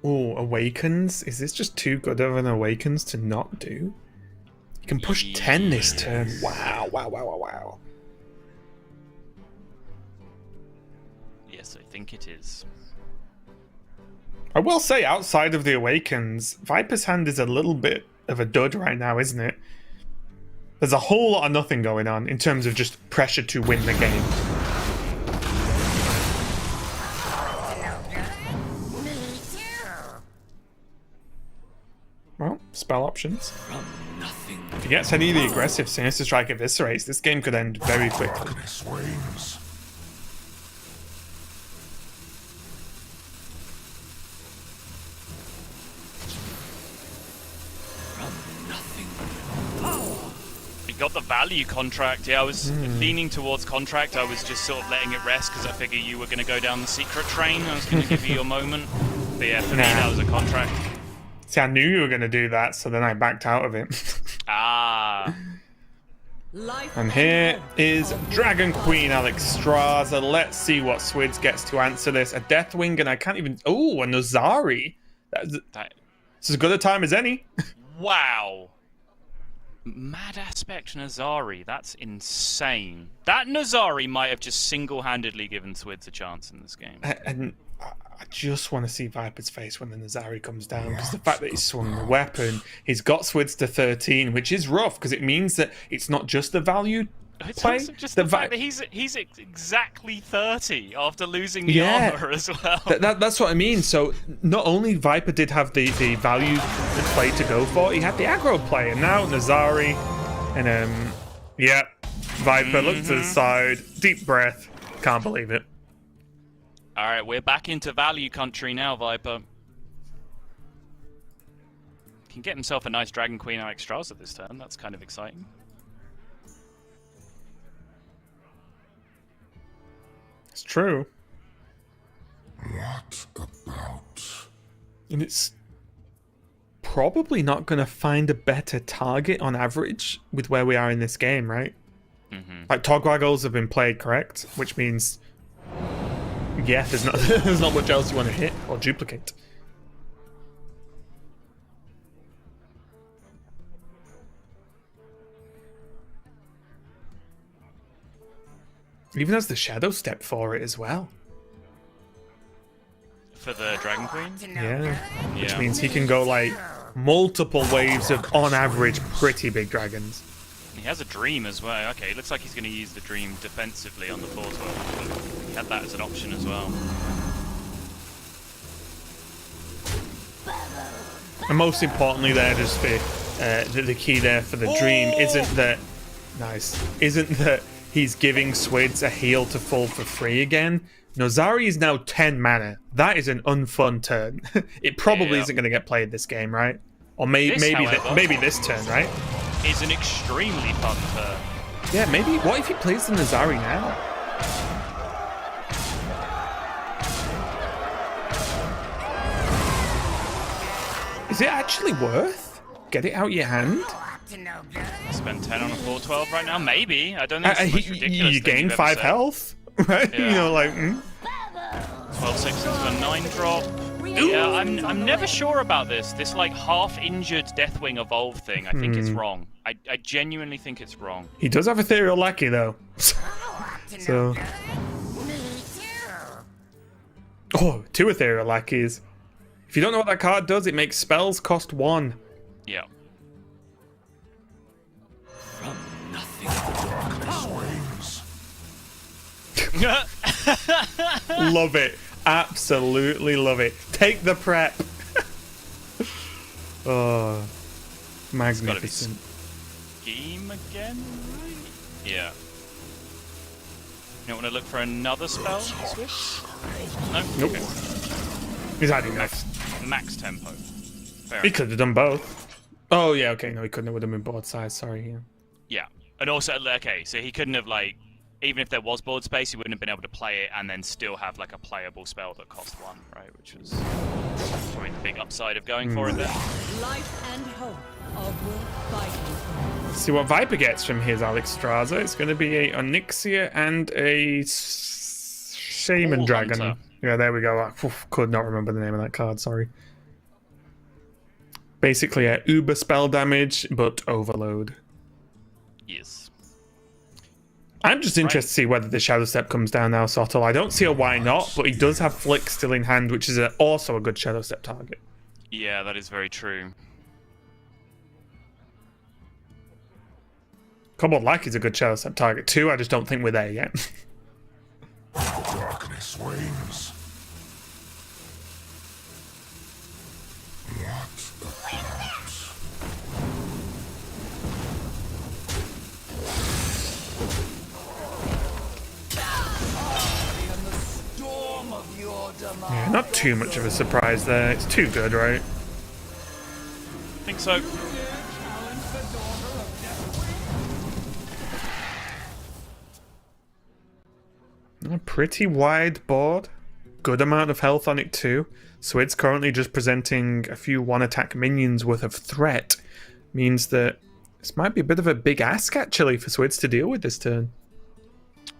Oh, Awakens? Is this just too good of an Awakens to not do? You can push 10 this turn. Wow, wow, wow, wow, wow. Yes, I think it is. I will say, outside of the Awakens, Viper's hand is a little bit of a dud right now, isn't it? There's a whole lot of nothing going on in terms of just pressure to win the game. Well, spell options. If he gets any of the aggressive Sinister Strike Eviscerates, this game could end very quickly. Darkness wanes. He got the value contract. Yeah, I was leaning towards contract. I was just sort of letting it rest because I figured you were going to go down the secret train. I was going to give you your moment. But yeah, for me, that was a contract. See, I knew you were going to do that, so then I backed out of it. Ah. And here is Dragon Queen Alexstrasza. Let's see what Swidz gets to answer this. A Deathwing, and I can't even... Oh, a Nazari. It's as good a time as any. Wow. Mad Aspect Nazari. That's insane. That Nazari might have just single-handedly given Swidz a chance in this game. And I just want to see Viper's face when the Nazari comes down, because the fact that he's swung the weapon, he's got Swidz to 13, which is rough, because it means that it's not just the value It's play. also just the fact that he's exactly 30 after losing the armor as well. That's what I mean. So not only Viper did have the value play to go for, he had the aggro play, and now Nazari, and yeah, Viper looked to the side, deep breath, can't believe it. All right, we're back into value country now, Viper. Can get himself a nice Dragon Queen Alexstrasza this turn. That's kind of exciting. It's true. What about? And it's probably not going to find a better target on average with where we are in this game, right? Like, Togwaggles have been played correct, which means, yeah, there's not much else you want to hit or duplicate. Even has the Shadow Step for it as well. For the Dragon Queen? Yeah. Which Yeah. means he can go like multiple waves of, on average, pretty big dragons. He has a dream as well. Okay, it looks like he's going to use the dream defensively on the 4-12. He had that as an option as well. And most importantly, there, just the key there for the dream isn't that he's giving Swidz a heal to fall for free again. Nozari is now 10 mana. That is an unfun turn. It probably isn't going to get played this game, right? Or maybe this turn, right? Is an extremely fun turn. Yeah, maybe. What if he plays the Nozari now? Is it actually worth? Get it out your hand? Spend 10 on a 4-12 right now? Maybe. I don't think it's the most ridiculous You thing gain you've 5 ever said. health, right? Yeah. You know, like... 12-6 into a 9-drop. Yeah, I'm never sure about this. This like half-injured Deathwing Evolve thing. I think it's wrong. I genuinely think it's wrong. He does have Ethereal Lackey, though. So... Oh, 2 Ethereal Lackeys. If you don't know what that card does, it makes spells cost 1. Yeah. Love it. Absolutely love it. Take the prep. Oh, magnificent. Game again? Yeah. You don't want to look for another spell, Swidz? No? Nope. Okay. He's had enough. Max tempo. Fair He enough. could have done both. Oh, yeah, okay. No, he couldn't. It would have been board size. Sorry. Yeah. Yeah. And also, okay, so he couldn't have, like, even if there was board space, he wouldn't have been able to play it and then still have, like, a playable spell that cost 1, right? Which was probably the big upside of going for it there. Life and hope of Will Viking. Let's see what Viper gets from his Alexstrasza. It's going to be a Onyxia and a Shaman All Dragon. Hunter. Yeah, there we go. I could not remember the name of that card, sorry. Basically, a uber spell damage, but overload. Yes. I'm just interested to see whether the Shadow Step comes down now, Sottle. I don't see a why not, but he does have Flick still in hand, which is also a good Shadow Step target. Yeah, that is very true. Cobalt Lack is a good Shadow Step target too. I just don't think we're there yet. Darkness wanes. What a cloud. Yeah, not too much of a surprise there. It's too good, right? I think so. A pretty wide board. Good amount of health on it too. Swidz currently just presenting a few one-attack minions worth of threat. Means that this might be a bit of a big ask actually for Swidz to deal with this turn.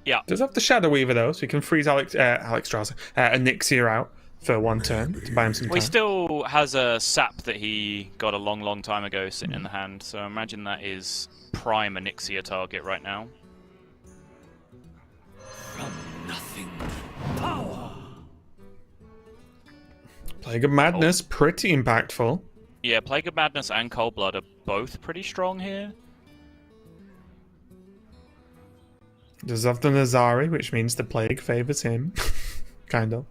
Yeah. Does have the Shadow Weaver though, so he can freeze Alexstrasza, Onyxia out for 1 turn to buy him some time. Well, he still has a sap that he got a long, long time ago sitting in the hand, so I imagine that is prime Onyxia target right now. Plague of Madness, pretty impactful. Yeah, Plague of Madness and Cold Blood are both pretty strong here. Does have the Nazari, which means the Plague favours him. Kind of.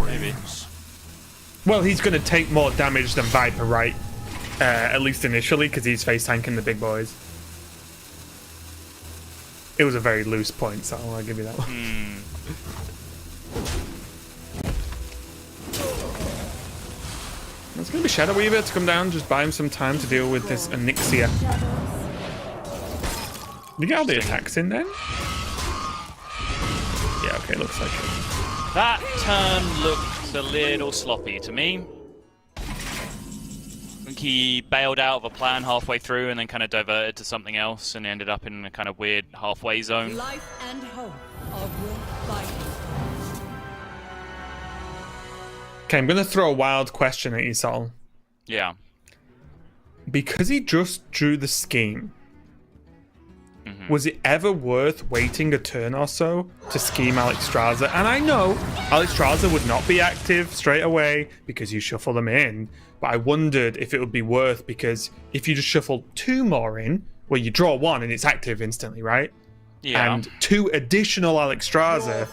Maybe. Well, he's going to take more damage than Viper, right? At least initially, because he's face tanking the big boys. It was a very loose point, so I'll give you that one. It's going to be Shadow Weaver to come down, just buy him some time to deal with this Onyxia. Did you get all the attacks in then? Yeah, okay, looks like it. That turn looked a little sloppy to me. I think he bailed out of a plan halfway through and then kind of diverted to something else and ended up in a kind of weird halfway zone. Life and hope of Will Viking. Okay, I'm going to throw a wild question at you, Sol. Yeah. Because he just drew the scheme, Was it ever worth waiting a turn or so to scheme Alexstrasza? And I know Alexstrasza would not be active straight away because you shuffle them in, but I wondered if it would be worth, because if you just shuffle 2 more in, well, you draw 1 and it's active instantly, right? Yeah. And 2 additional Alexstrasza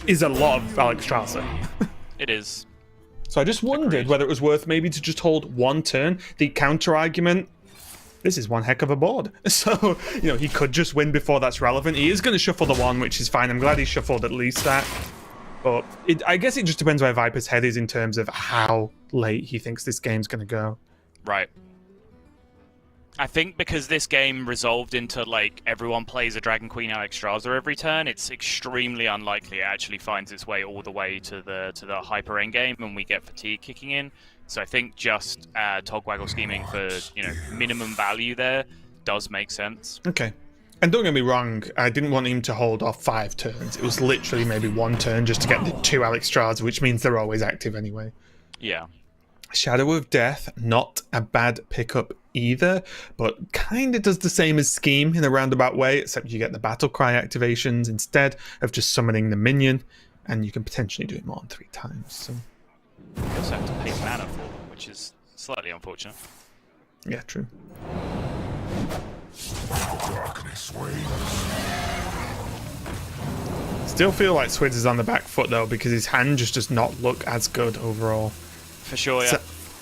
is a lot of Alexstrasza. It is. So I just wondered whether it was worth maybe to just hold 1 turn. The counter argument, this is one heck of a board. So, you know, he could just win before that's relevant. He is going to shuffle the 1, which is fine. I'm glad he shuffled at least that. But I guess it just depends where Viper's head is in terms of how late he thinks this game's going to go. Right. I think because this game resolved into, like, everyone plays a Dragon Queen Alexstrasza every turn, it's extremely unlikely it actually finds its way all the way to the hyper endgame and we get fatigue kicking in. So I think just Togwaggle scheming for, you know, minimum value there does make sense. Okay. And don't get me wrong, I didn't want him to hold off 5 turns. It was literally maybe 1 turn just to get the 2 Alexstrasza, which means they're always active anyway. Yeah. Shadow of Death, not a bad pickup either, but kind of does the same as Scheme in a roundabout way, except you get the Battle Cry activations instead of just summoning the minion, and you can potentially do it more than 3 times. So You also have to pay mana for them, which is slightly unfortunate. yeah, true. Darkness wanes. Still feel like Swidz is on the back foot though, because his hand just does not look as good overall. For sure, yeah. So,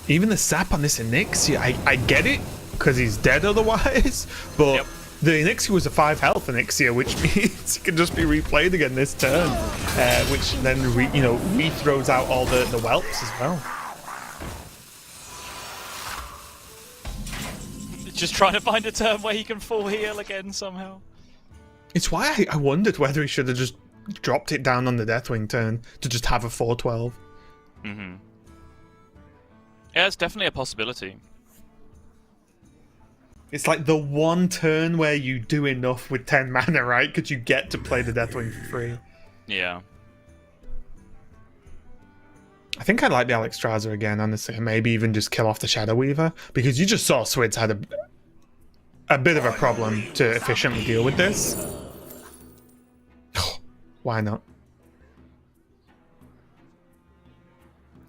even the sap on this Onyxia, I get it, because he's dead otherwise, but Yep. the Onyxia was a 5 health Onyxia, which means it can just be replayed again this turn, which then re-throws out all the whelps as well. Just trying to find a turn where he can full heal again somehow. It's why I wondered whether he should have just dropped it down on the Deathwing turn to just have a 4/12. Mm-hmm. Yeah, it's definitely a possibility. It's like the one turn where you do enough with 10 mana, right? Because you get to play the Deathwing for free. Yeah. I think I'd like the Alexstrasza again, honestly, and maybe even just kill off the Shadow Weaver, because you just saw Swidz had a bit of a problem to efficiently deal with this. Why not?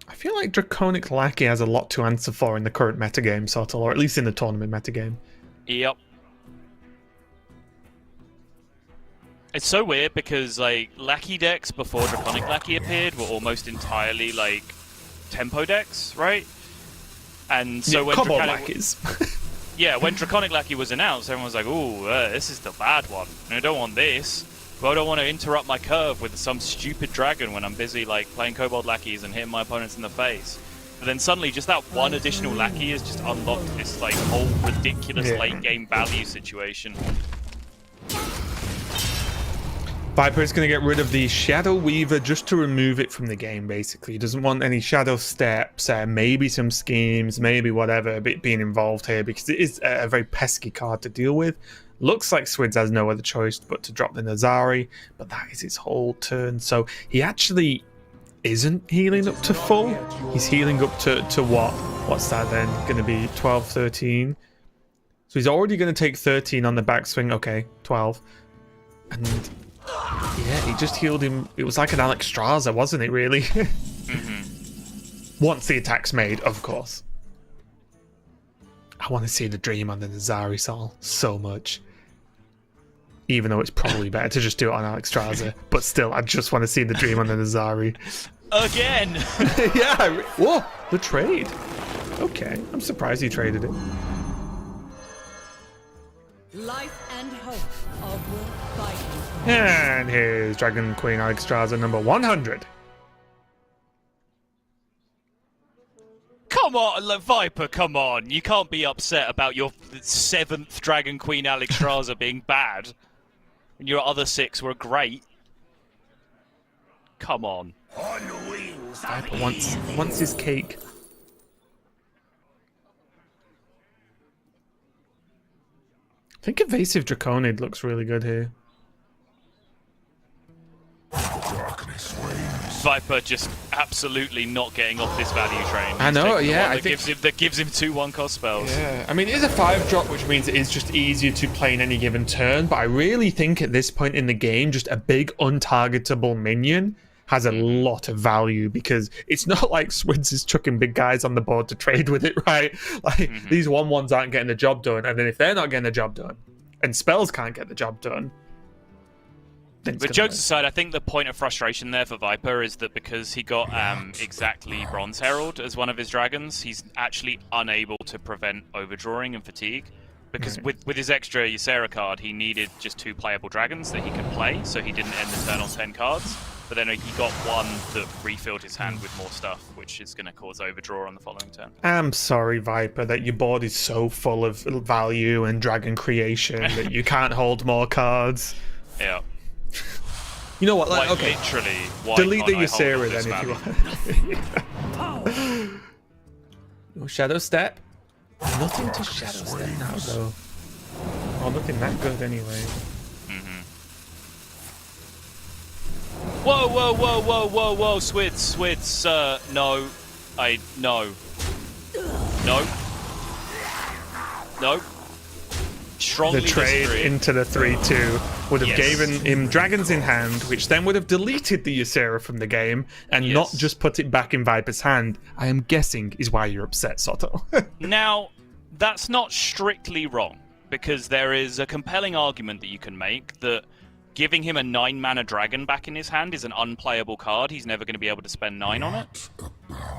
I feel like Draconic Lackey has a lot to answer for in the current metagame, sort of, or at least in the tournament metagame. Yep. It's so weird because, like, Lackey decks before Draconic Lackey appeared were almost entirely, like, tempo decks, right? And so when Cobalt Draconic... Lackeys. Yeah, when Draconic Lackey was announced, everyone was like, ooh, this is the bad one. I don't want this. But I don't want to interrupt my curve with some stupid dragon when I'm busy, like, playing Kobold Lackeys and hitting my opponents in the face. But then suddenly, just that one additional Lackey has just unlocked this, like, whole ridiculous late-game value situation. Viper is going to get rid of the Shadow Weaver just to remove it from the game, basically. He doesn't want any Shadow Steps, maybe some schemes, maybe whatever being involved here, because it is a very pesky card to deal with. Looks like Swidz has no other choice but to drop the Nazari, but that is his whole turn. So he actually isn't healing up to full. He's healing up to what? What's that then? Going to be 12, 13. So he's already going to take 13 on the backswing. Okay, 12. And yeah, he just healed him. It was like an Alexstrasza, wasn't it, really? Once the attack's made, of course. I want to see the dream on the Nazari Sol so much. Even though it's probably better to just do it on Alexstrasza. But still, I just want to see the dream on the Nazari. Again! Yeah! Whoa! The trade. Okay, I'm surprised he traded it. Life and hope of World Fighting. And here's Dragon Queen Alexstrasza number 100. Come on, Viper, come on. You can't be upset about your 7th Dragon Queen Alexstrasza being bad. When your other 6 were great. Come on. Viper wants his cake. I think Evasive Draconid looks really good here. Darkness wanes. Viper just absolutely not getting off this value train. I know, He's taking the yeah, one I that think- gives him 2/1 cost spells. Yeah, I mean, it is a 5-drop, which means it is just easier to play in any given turn, but I really think at this point in the game, just a big untargetable minion has a lot of value, because it's not like Swidz is chucking big guys on the board to trade with it, right? Like, these 1/1s aren't getting the job done, and then if they're not getting the job done, and spells can't get the job done, then it's But gonna jokes win. aside, I think the point of frustration there for Viper is that because he got exactly Bronze Herald as one of his dragons, he's actually unable to prevent overdrawing and fatigue. Because with his extra Ysera card, he needed just 2 playable dragons that he could play, so he didn't end the turn on 10 cards. But then he got one that refilled his hand with more stuff, which is going to cause overdraw on the following turn. I'm sorry, Viper, that your board is so full of value and dragon creation that you can't hold more cards. Yeah. You know what? Like, Okay, literally, why delete the can't I hold Ysera all this then if you value? want. No Shadow Step. Nothing to Shadow Step now, though. Oh, nothing that good anyway. Whoa, whoa, whoa, whoa, whoa, whoa, Swidz, no. No. Strongly The trade disagree. into the 3/2 would have Yes. given him dragons in hand, which then would have deleted the Ysera from the game and not Yes. just put it back in Viper's hand. I am guessing is why you're upset, Soto. Now, that's not strictly wrong, because there is a compelling argument that you can make that giving him a 9-mana dragon back in his hand is an unplayable card. He's never going to be able to spend 9 on it.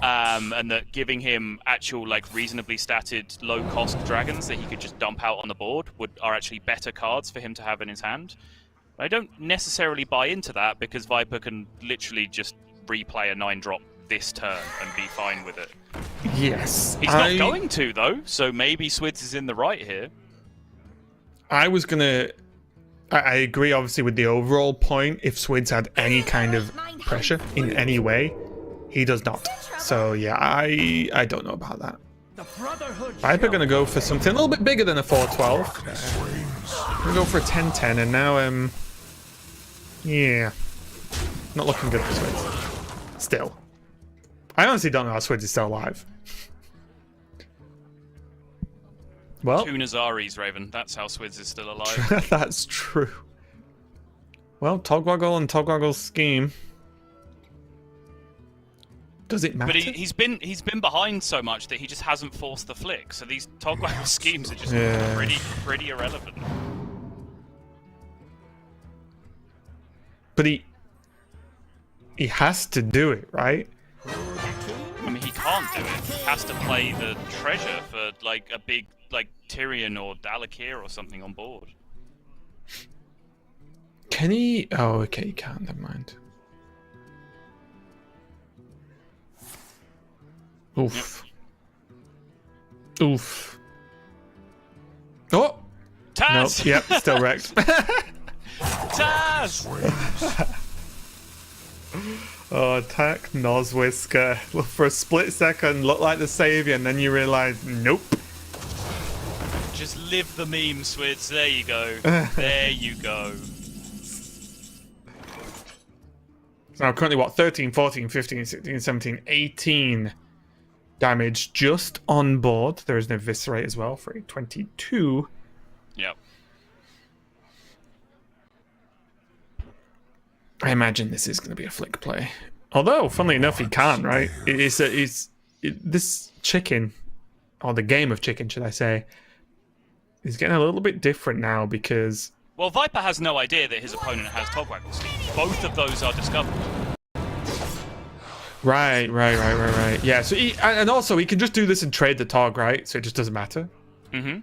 And that giving him actual, like, reasonably statted, low-cost dragons that he could just dump out on the board are actually better cards for him to have in his hand. But I don't necessarily buy into that, because Viper can literally just replay a 9-drop this turn and be fine with it. Yes. He's not going to, though, so maybe Swidz is in the right here. I was gonna. I agree, obviously, with the overall point. If Swidz had any kind of pressure in any way, he does not. So yeah, I don't know about that. The Brotherhood Viper gonna go for something a little bit bigger than a 4/12. Gonna go for a 10/10, and now yeah, not looking good for Swidz. Still, I honestly don't know how Swidz is still alive. Well, 2 Nazaris, Raven. That's how Swidz is still alive. that's true. Well, Togwaggle and Togwaggle's scheme. Does it matter? But he's been behind so much that he just hasn't forced the flick. So these Togwaggle schemes are just pretty irrelevant. But he has to do it, right? I mean, he can't do it. He has to play the treasure for like a big Tyrion or Dalakir or something on board. Can he? Oh, okay, he can't. Never mind. Oof. Yep. Oof. Oh! Taz! Nope. Yep, still wrecked. Taz! Oh, attack Noswhisker. For a split second, look like the savior, and then you realise, nope. Just live the meme, Swidz. There you go. There you go. Now, currently, what? 13, 14, 15, 16, 17, 18 damage just on board. There is no Viscerate as well for a 22. Yep. I imagine this is going to be a flick play. Although, funnily enough, he can't, right? This chicken, or the game of chicken, should I say, is getting a little bit different now because... Well, Viper has no idea that his opponent has Togwaggle schemes. Both of those are discovered. Right. Yeah, so and also he can just do this and trade the Tog, right? So it just doesn't matter. Mm-hmm.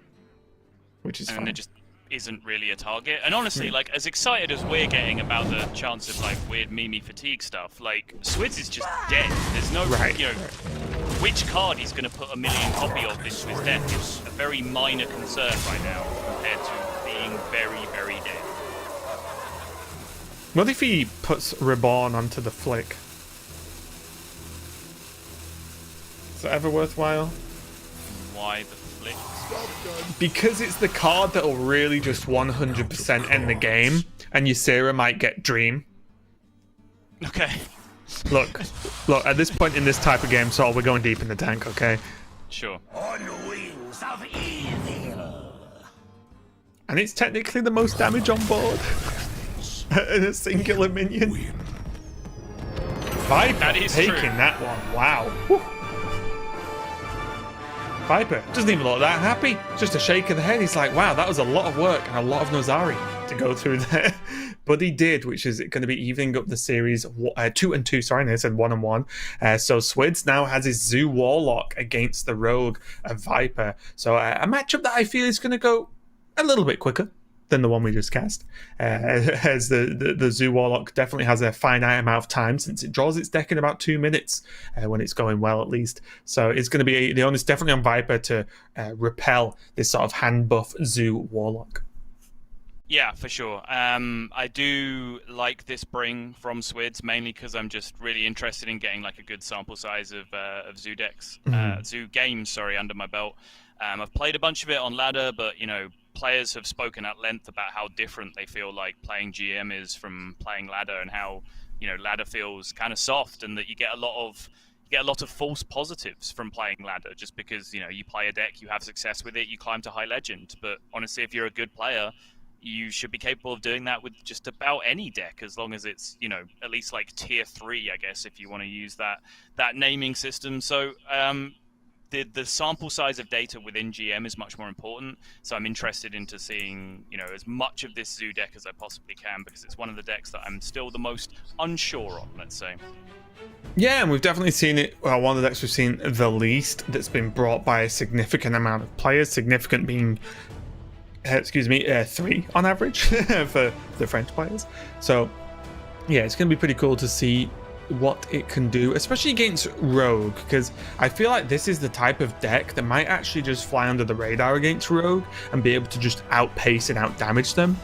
Which is And fine. it just isn't really a target. And honestly, like, as excited as we're getting about the chance of, like, weird meme fatigue stuff, like, Swidz is just dead. There's no, which card he's going to put a million copy of into his deck is a very minor concern right now compared to being very, very dead. What if he puts Reborn onto the flick? Is that ever worthwhile? Why the flick? Because it's the card that'll really just 100% end the game, and Ysera might get Dream. Okay. Look, at this point in this type of game, Saul, we're going deep in the tank, okay? Sure. On wings of evil. And it's technically the most damage on board in a singular minion. Viper That is taking true. that one. Wow. Woo. Viper doesn't even look that happy. Just a shake of the head. He's like, wow, that was a lot of work and a lot of Nozari to go through there. But he did, which is going to be evening up the series 2-2. Sorry, I said 1-1. So Swidz now has his Zoo Warlock against the Rogue of Viper. So a matchup that I feel is going to go a little bit quicker than the one we just cast, as the Zoo Warlock definitely has a finite amount of time since it draws its deck in about 2 minutes when it's going well, at least. So it's going to be the onus definitely on Viper to repel this sort of hand buff Zoo Warlock. Yeah, for sure. I do like this bring from Swidz, mainly because I'm just really interested in getting like a good sample size of Zoo decks, Zoo games, under my belt. I've played a bunch of it on ladder, but players have spoken at length about how different they feel like playing GM is from playing ladder, and how ladder feels kind of soft, and that you get a lot of false positives from playing ladder, just because you play a deck, you have success with it, you climb to high legend. But honestly, if you're a good player, you should be capable of doing that with just about any deck, as long as it's at least like tier 3, I guess, if you want to use that naming system. So the sample size of data within GM is much more important, so I'm interested into seeing as much of this Zoo deck as I possibly can, because it's one of the decks that I'm still the most unsure on, let's say. Yeah, and we've definitely seen it. Well, one of the decks we've seen the least that's been brought by a significant amount of players, significant being 3 on average for the French players. So yeah, it's going to be pretty cool to see what it can do, especially against Rogue, because I feel like this is the type of deck that might actually just fly under the radar against Rogue and be able to just outpace and outdamage them,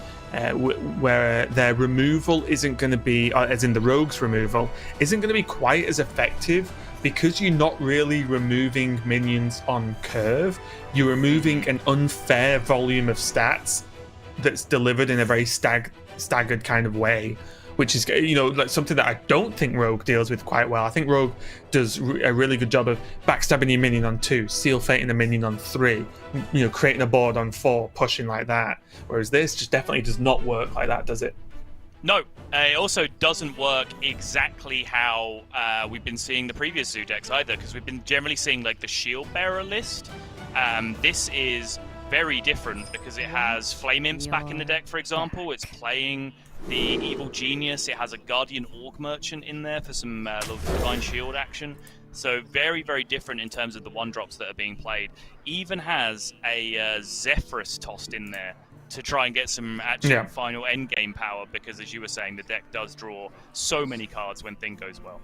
where their removal isn't going to be, as in the Rogue's removal, isn't going to be quite as effective, because you're not really removing minions on curve. You're removing an unfair volume of stats that's delivered in a very staggered kind of way, which is like something that I don't think Rogue deals with quite well. I think Rogue does a really good job of backstabbing your minion on 2, seal fating a minion on 3, creating a board on 4, pushing like that. Whereas this just definitely does not work like that, does it? No, it also doesn't work exactly how we've been seeing the previous Zoo decks either, because we've been generally seeing like the Shield Bearer list. This is very different because it has Flame Imps back in the deck, for example. It's playing the Evil Genius. It has a Guardian Orc Merchant in there for some little Divine Shield action. So very, very different in terms of the 1-drops that are being played. Even has a Zephyrus tossed in there to try and get some actual final endgame power, because as you were saying, the deck does draw so many cards when things goes well.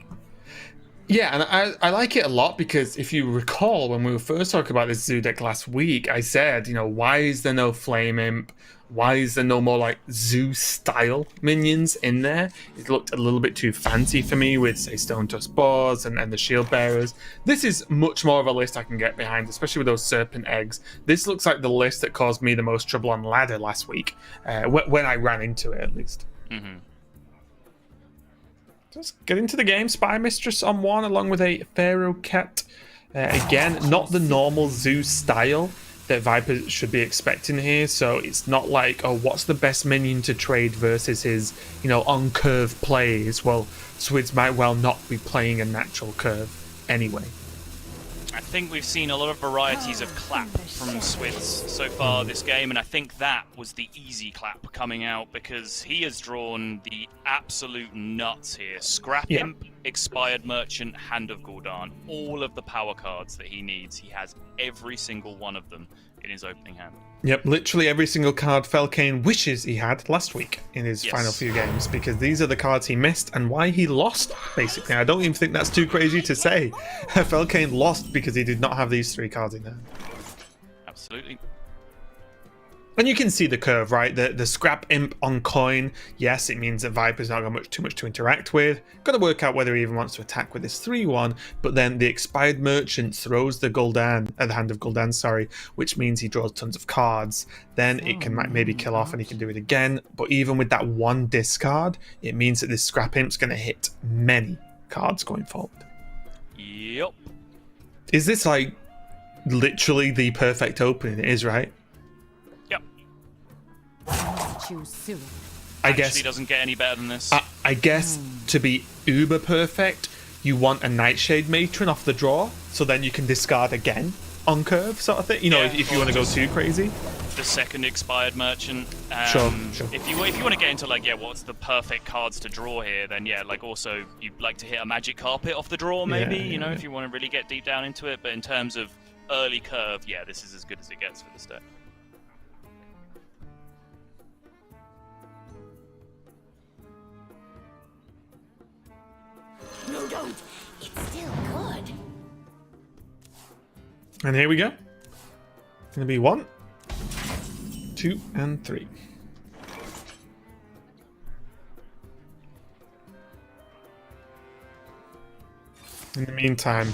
Yeah, and I like it a lot, because if you recall when we were first talking about this Zoo deck last week, I said, why is there no Flame Imp? Why is there no more like Zoo style minions in there? It looked a little bit too fancy for me with, say, Stone Tusk Boars and the Shield Bearers. This is much more of a list I can get behind, especially with those Serpent Eggs. This looks like the list that caused me the most trouble on ladder last week, when I ran into it, at least. Mm-hmm. Just get into the game. Spy Mistress on 1 along with a Pharaoh Cat. Again, not the normal Zoo style that Viper should be expecting here, so it's not like, oh, what's the best minion to trade versus his, on curve plays. Well, Swidz might well not be playing a natural curve anyway. I think we've seen a lot of varieties of clap from Swidz so far this game, and I think that was the easy clap coming out, because he has drawn the absolute nuts here. Scrap Imp, Expired Merchant, Hand of Gul'dan. All of the power cards that he needs, he has every single one of them in his opening hand. Yep, literally every single card Felkane wishes he had last week in his final few games, because these are the cards he missed and why he lost, basically. I don't even think that's too crazy to say. Felkane lost because he did not have these 3 cards in hand. Absolutely. And you can see the curve, right? The Scrap Imp on coin, yes, it means that Viper's not got too much to interact with. Got to work out whether he even wants to attack with this 3-1, but then the Expired Merchant throws the the Hand of Gul'dan, sorry, which means he draws tons of cards. Then it can maybe kill off and he can do it again, but even with that 1 discard, it means that this Scrap Imp's going to hit many cards going forward. Yep. Is this like literally the perfect opening? It is, right? Yep. Choose soon. I Actually guess doesn't get any better than this. I guess to be uber perfect, you want a Nightshade Matron off the draw, so then you can discard again on curve, sort of thing. You know, Yeah, if you want to go too crazy. The second expired merchant. Sure. If you want to get into like, yeah, what's the perfect cards to draw here, then yeah, like also you'd like to hit a magic carpet off the draw, maybe. Yeah, you know, yeah. if you want to really get deep down into it. But in terms of early curve, yeah, this is as good as it gets for this deck. No, don't. It's still good. And here we go. Gonna be 1, 2, and 3. In the meantime,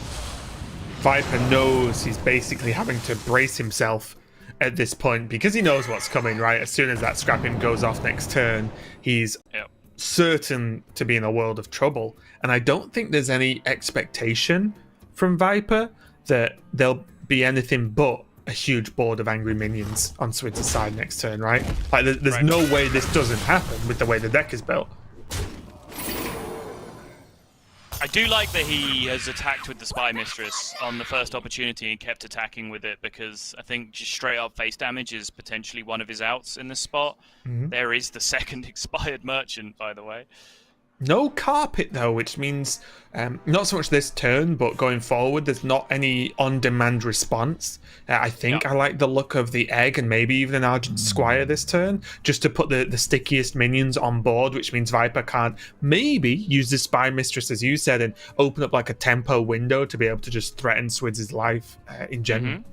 Viper knows he's basically having to brace himself at this point because he knows what's coming, right? As soon as that scrapping goes off next turn, he's Yep. certain to be in a world of trouble. And I don't think there's any expectation from Viper that there'll be anything but a huge board of angry minions on Swidz' side next turn, right? Like, there's Right. no way this doesn't happen with the way the deck is built. I do like that he has attacked with the Spy Mistress on the first opportunity and kept attacking with it, because I think just straight up face damage is potentially one of his outs in this spot. There is the second expired merchant, by the way. No carpet though, which means not so much this turn, but going forward, there's not any on-demand response. I think Yeah. I like the look of the egg and maybe even an Argent Squire this turn, just to put the stickiest minions on board, which means Viper can't maybe use the Spy Mistress, as you said, and open up like a tempo window to be able to just threaten Swidz' life in general.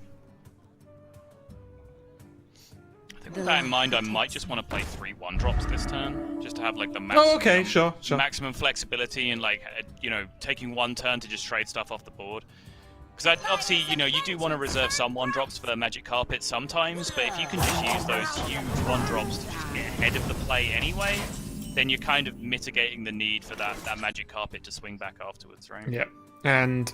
With that in mind, I might just want to play 3 1-drops this turn, just to have like the maximum, Oh, okay, sure. maximum flexibility and like, you know, taking one turn to just trade stuff off the board. Because obviously, you know, you do want to reserve some 1-drops for the Magic Carpet sometimes, but if you can just use those huge 1-drops to just get ahead of the play anyway, then you're kind of mitigating the need for that Magic Carpet to swing back afterwards, right? Yeah. And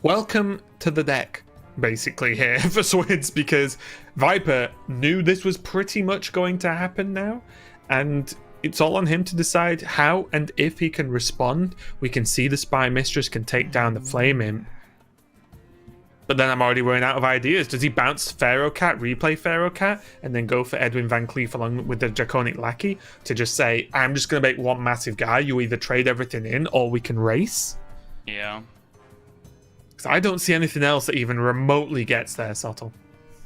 welcome to the deck, basically, here for Swidz, because Viper knew this was pretty much going to happen now, and it's all on him to decide how and if he can respond. We can see the Spy Mistress can take down the Flame Imp, but then I'm already running out of ideas. Does he bounce Pharaoh Cat, replay Pharaoh Cat, and then go for Edwin Van Cleef along with the Draconic Lackey to just say, I'm just going to make one massive guy, you either trade everything in or we can race? Yeah. Because I don't see anything else that even remotely gets there, Sottle.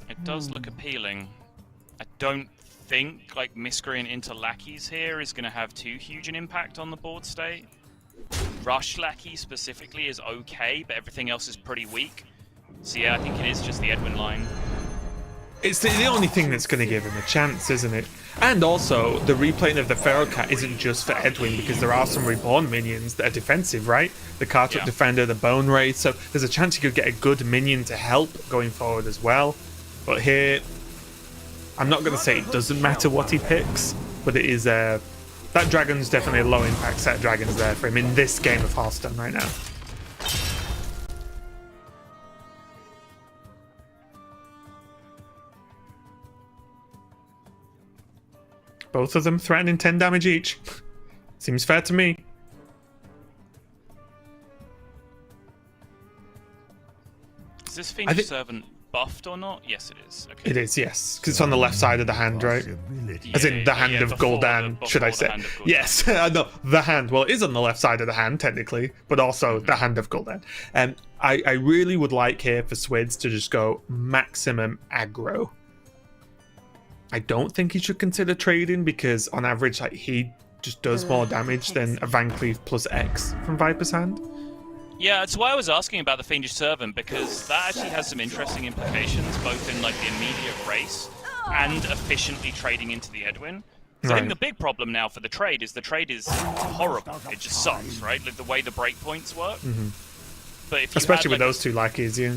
It does look appealing. I don't think like miscreant into lackeys here is going to have too huge an impact on the board state. Rush lackey specifically is okay, but everything else is pretty weak. So yeah, I think it is just the Edwin line. It's the only thing that's going to give him a chance, isn't it? And also, the replaying of the Feral Cat isn't just for Edwin, because there are some Reborn minions that are defensive, right? The Cartwright Defender, the Bone Wraith, so there's a chance you could get a good minion to help going forward as well. But here, I'm not going to say it doesn't matter what he picks, but it is that dragon's definitely a low impact set of dragons there for him in this game of Hearthstone right now. Both of them threatening 10 damage each. Seems fair to me. Is this Fiendish Servant buffed or not? Yes, it is. Okay. It is, yes. Because it's on the left side of the hand, right? As in the hand of Gul'dan, should I say. Yes, no, the hand. Well, it is on the left side of the hand, technically, but also the hand of Gul'dan. And I really would like here for Swidz to just go maximum aggro. I don't think he should consider trading, because on average, like, he just does more damage than a Van Cleef plus X from Viper's hand. Yeah, that's why I was asking about the Fiendish Servant, because that actually has some interesting implications, both in like the immediate race and efficiently trading into the Edwin. So I think the big problem now for the trade is horrible. It just sucks, right? Like the way the breakpoints work. But if you especially had, with those two lackeys, yeah.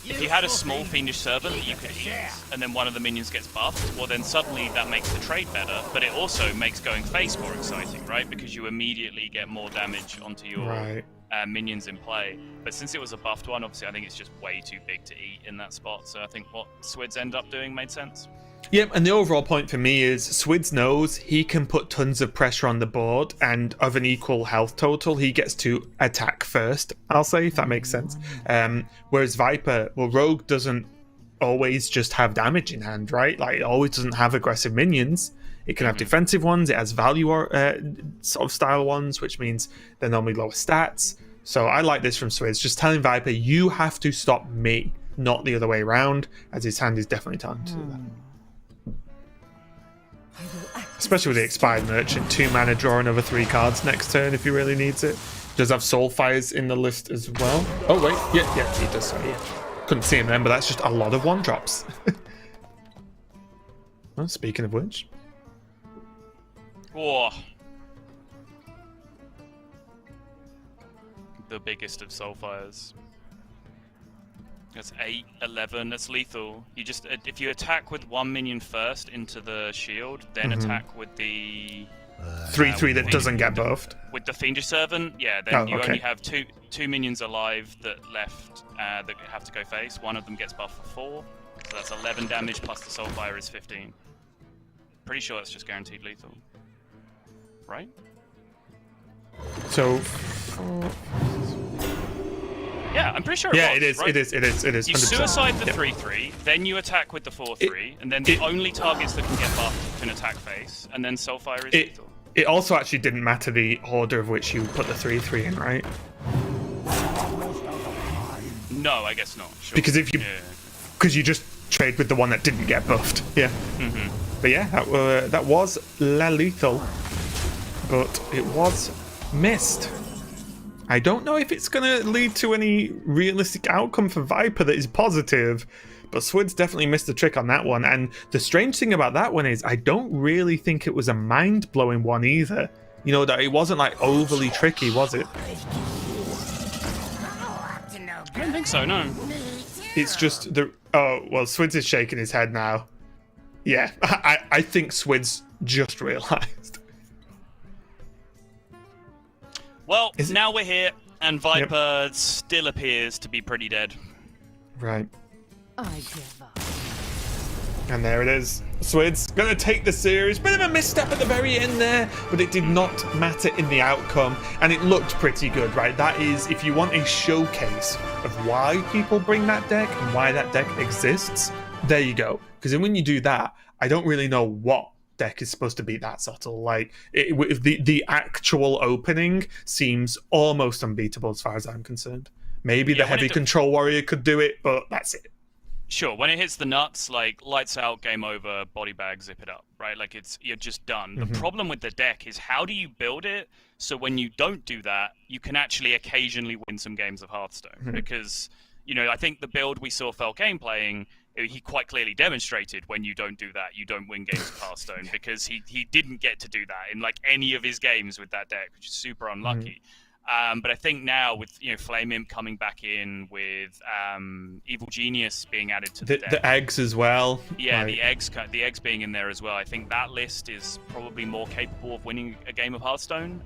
if you had a small Fiendish Servant that you could eat, and then one of the minions gets buffed, well then suddenly that makes the trade better, but it also makes going face more exciting, right? Because you immediately get more damage onto your minions in play. But since it was a buffed one, obviously I think it's just way too big to eat in that spot, so I think what Swidz ended up doing made sense. Yep, and the overall point for me is Swidz knows he can put tons of pressure on the board, and of an equal health total, he gets to attack first, I'll say, if that makes sense. Whereas Viper, well, Rogue doesn't always just have damage in hand, right? Like, it always doesn't have aggressive minions. It can have defensive ones, it has value sort of style ones, which means they're normally lower stats. So I like this from Swidz, just telling Viper, you have to stop me, not the other way around, as his hand is definitely talented to do that. Especially with the expired merchant, 2 mana, draw another 3 cards next turn if he really needs it. Does have Soulfires in the list as well. Oh wait, yeah, he does. Sorry, yeah. Couldn't see him then, but that's just a lot of 1-drops. Well, speaking of which, whoa, the biggest of Soulfires. That's 8, 11, that's lethal. You just, if you attack with 1 minion first into the shield, then attack with the 3/3 that doesn't get buffed. With the Fiendish Servant, yeah, then you only have two minions alive that left that have to go face. One of them gets buffed for 4, so that's 11 damage plus the Soulfire is 15. Pretty sure that's just guaranteed lethal, right? So. Yeah, I'm pretty sure it was, is, right? it is. You 100%. Suicide the 3/3, then you attack with the 4/3, and then the only targets that can get buffed can attack face, and then Soulfire is lethal. It also actually didn't matter the order of which you put the 3/3 in, right? No, I guess not. Sure. Because if you, because you just trade with the one that didn't get buffed, yeah. But yeah, that was La Lethal, but it was missed. I don't know if it's going to lead to any realistic outcome for Viper that is positive, but Swidz definitely missed the trick on that one. And the strange thing about that one is I don't really think it was a mind-blowing one either. You know, that it wasn't like overly tricky, was it? I don't think so, no. It's just the... Oh, well, Swidz is shaking his head now. Yeah, I think Swidz just realised. Well, now we're here, and Viper still appears to be pretty dead. Right. I give up. And there it is. Swidz going to take the series. Bit of a misstep at the very end there, but it did not matter in the outcome, and it looked pretty good, right? That is, if you want a showcase of why people bring that deck and why that deck exists, there you go. Because then when you do that, I don't really know what deck is supposed to be that subtle. Like, the actual opening seems almost unbeatable as far as I'm concerned. Maybe the heavy control warrior could do it, but that's it. Sure, when it hits the nuts, like, lights out, game over, body bag, zip it up, right? Like, you're just done. The problem with the deck is, how do you build it so when you don't do that, you can actually occasionally win some games of Hearthstone? Because, you know, I think the build we saw Felkane playing, he quite clearly demonstrated when you don't do that, you don't win games of Hearthstone, because he didn't get to do that in like any of his games with that deck, which is super unlucky. But I think now with, you know, Flame Imp coming back in, with Evil Genius being added to the deck, the eggs as well. Yeah, like... the eggs being in there as well. I think that list is probably more capable of winning a game of Hearthstone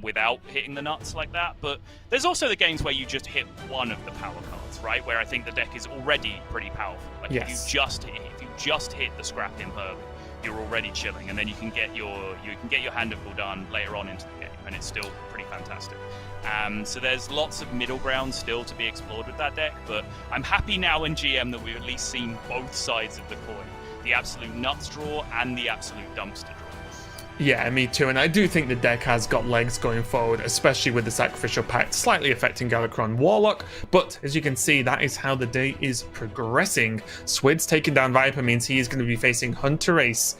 without hitting the nuts like that. But there's also the games where you just hit one of the power cards, right? Where I think the deck is already pretty powerful. Like if you just hit the Scrap Imp early, you're already chilling, and then you can get your Handful done later on into the game, and it's still pretty fantastic. So there's lots of middle ground still to be explored with that deck, but I'm happy now in GM that we've at least seen both sides of the coin, the absolute nuts draw and the absolute dumpster draw. Yeah, me too, and I do think the deck has got legs going forward, especially with the Sacrificial Pact slightly affecting Galakrond Warlock, but as you can see, that is how the day is progressing. Swidz taking down Viper means he is going to be facing Hunter Race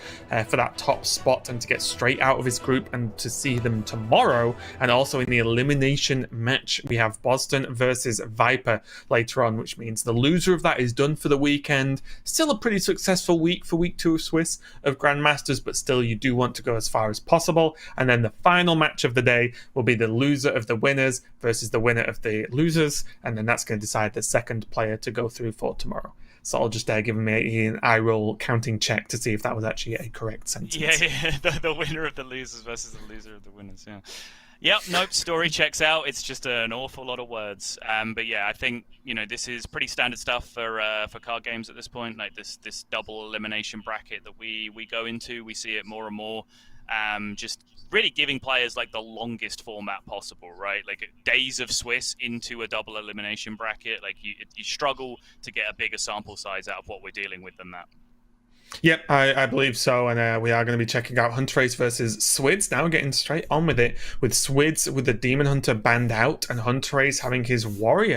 for that top spot and to get straight out of his group and to see them tomorrow. And also in the elimination match, we have Boston versus Viper later on, which means the loser of that is done for the weekend. Still a pretty successful week for week 2 of Swiss of Grandmasters, but still you do want to go as as far as possible. And then the final match of the day will be the loser of the winners versus the winner of the losers, and then that's going to decide the second player to go through for tomorrow. So I'll just give me an eye roll counting check to see if that was actually a correct sentence. Yeah. The winner of the losers versus the loser of the winners. Yeah. Yep, nope, story checks out. It's just an awful lot of words. But yeah, I think, this is pretty standard stuff for card games at this point. Like this double elimination bracket that we go into, we see it more and more. Just really giving players like the longest format possible, right? Like days of Swiss into a double elimination bracket. Like you struggle to get a bigger sample size out of what we're dealing with than that. Yep, I believe so, and we are going to be checking out Hunt Race versus Swidz now, getting straight on with it, with Swidz with the Demon Hunter banned out, and Hunt Race having his Warrior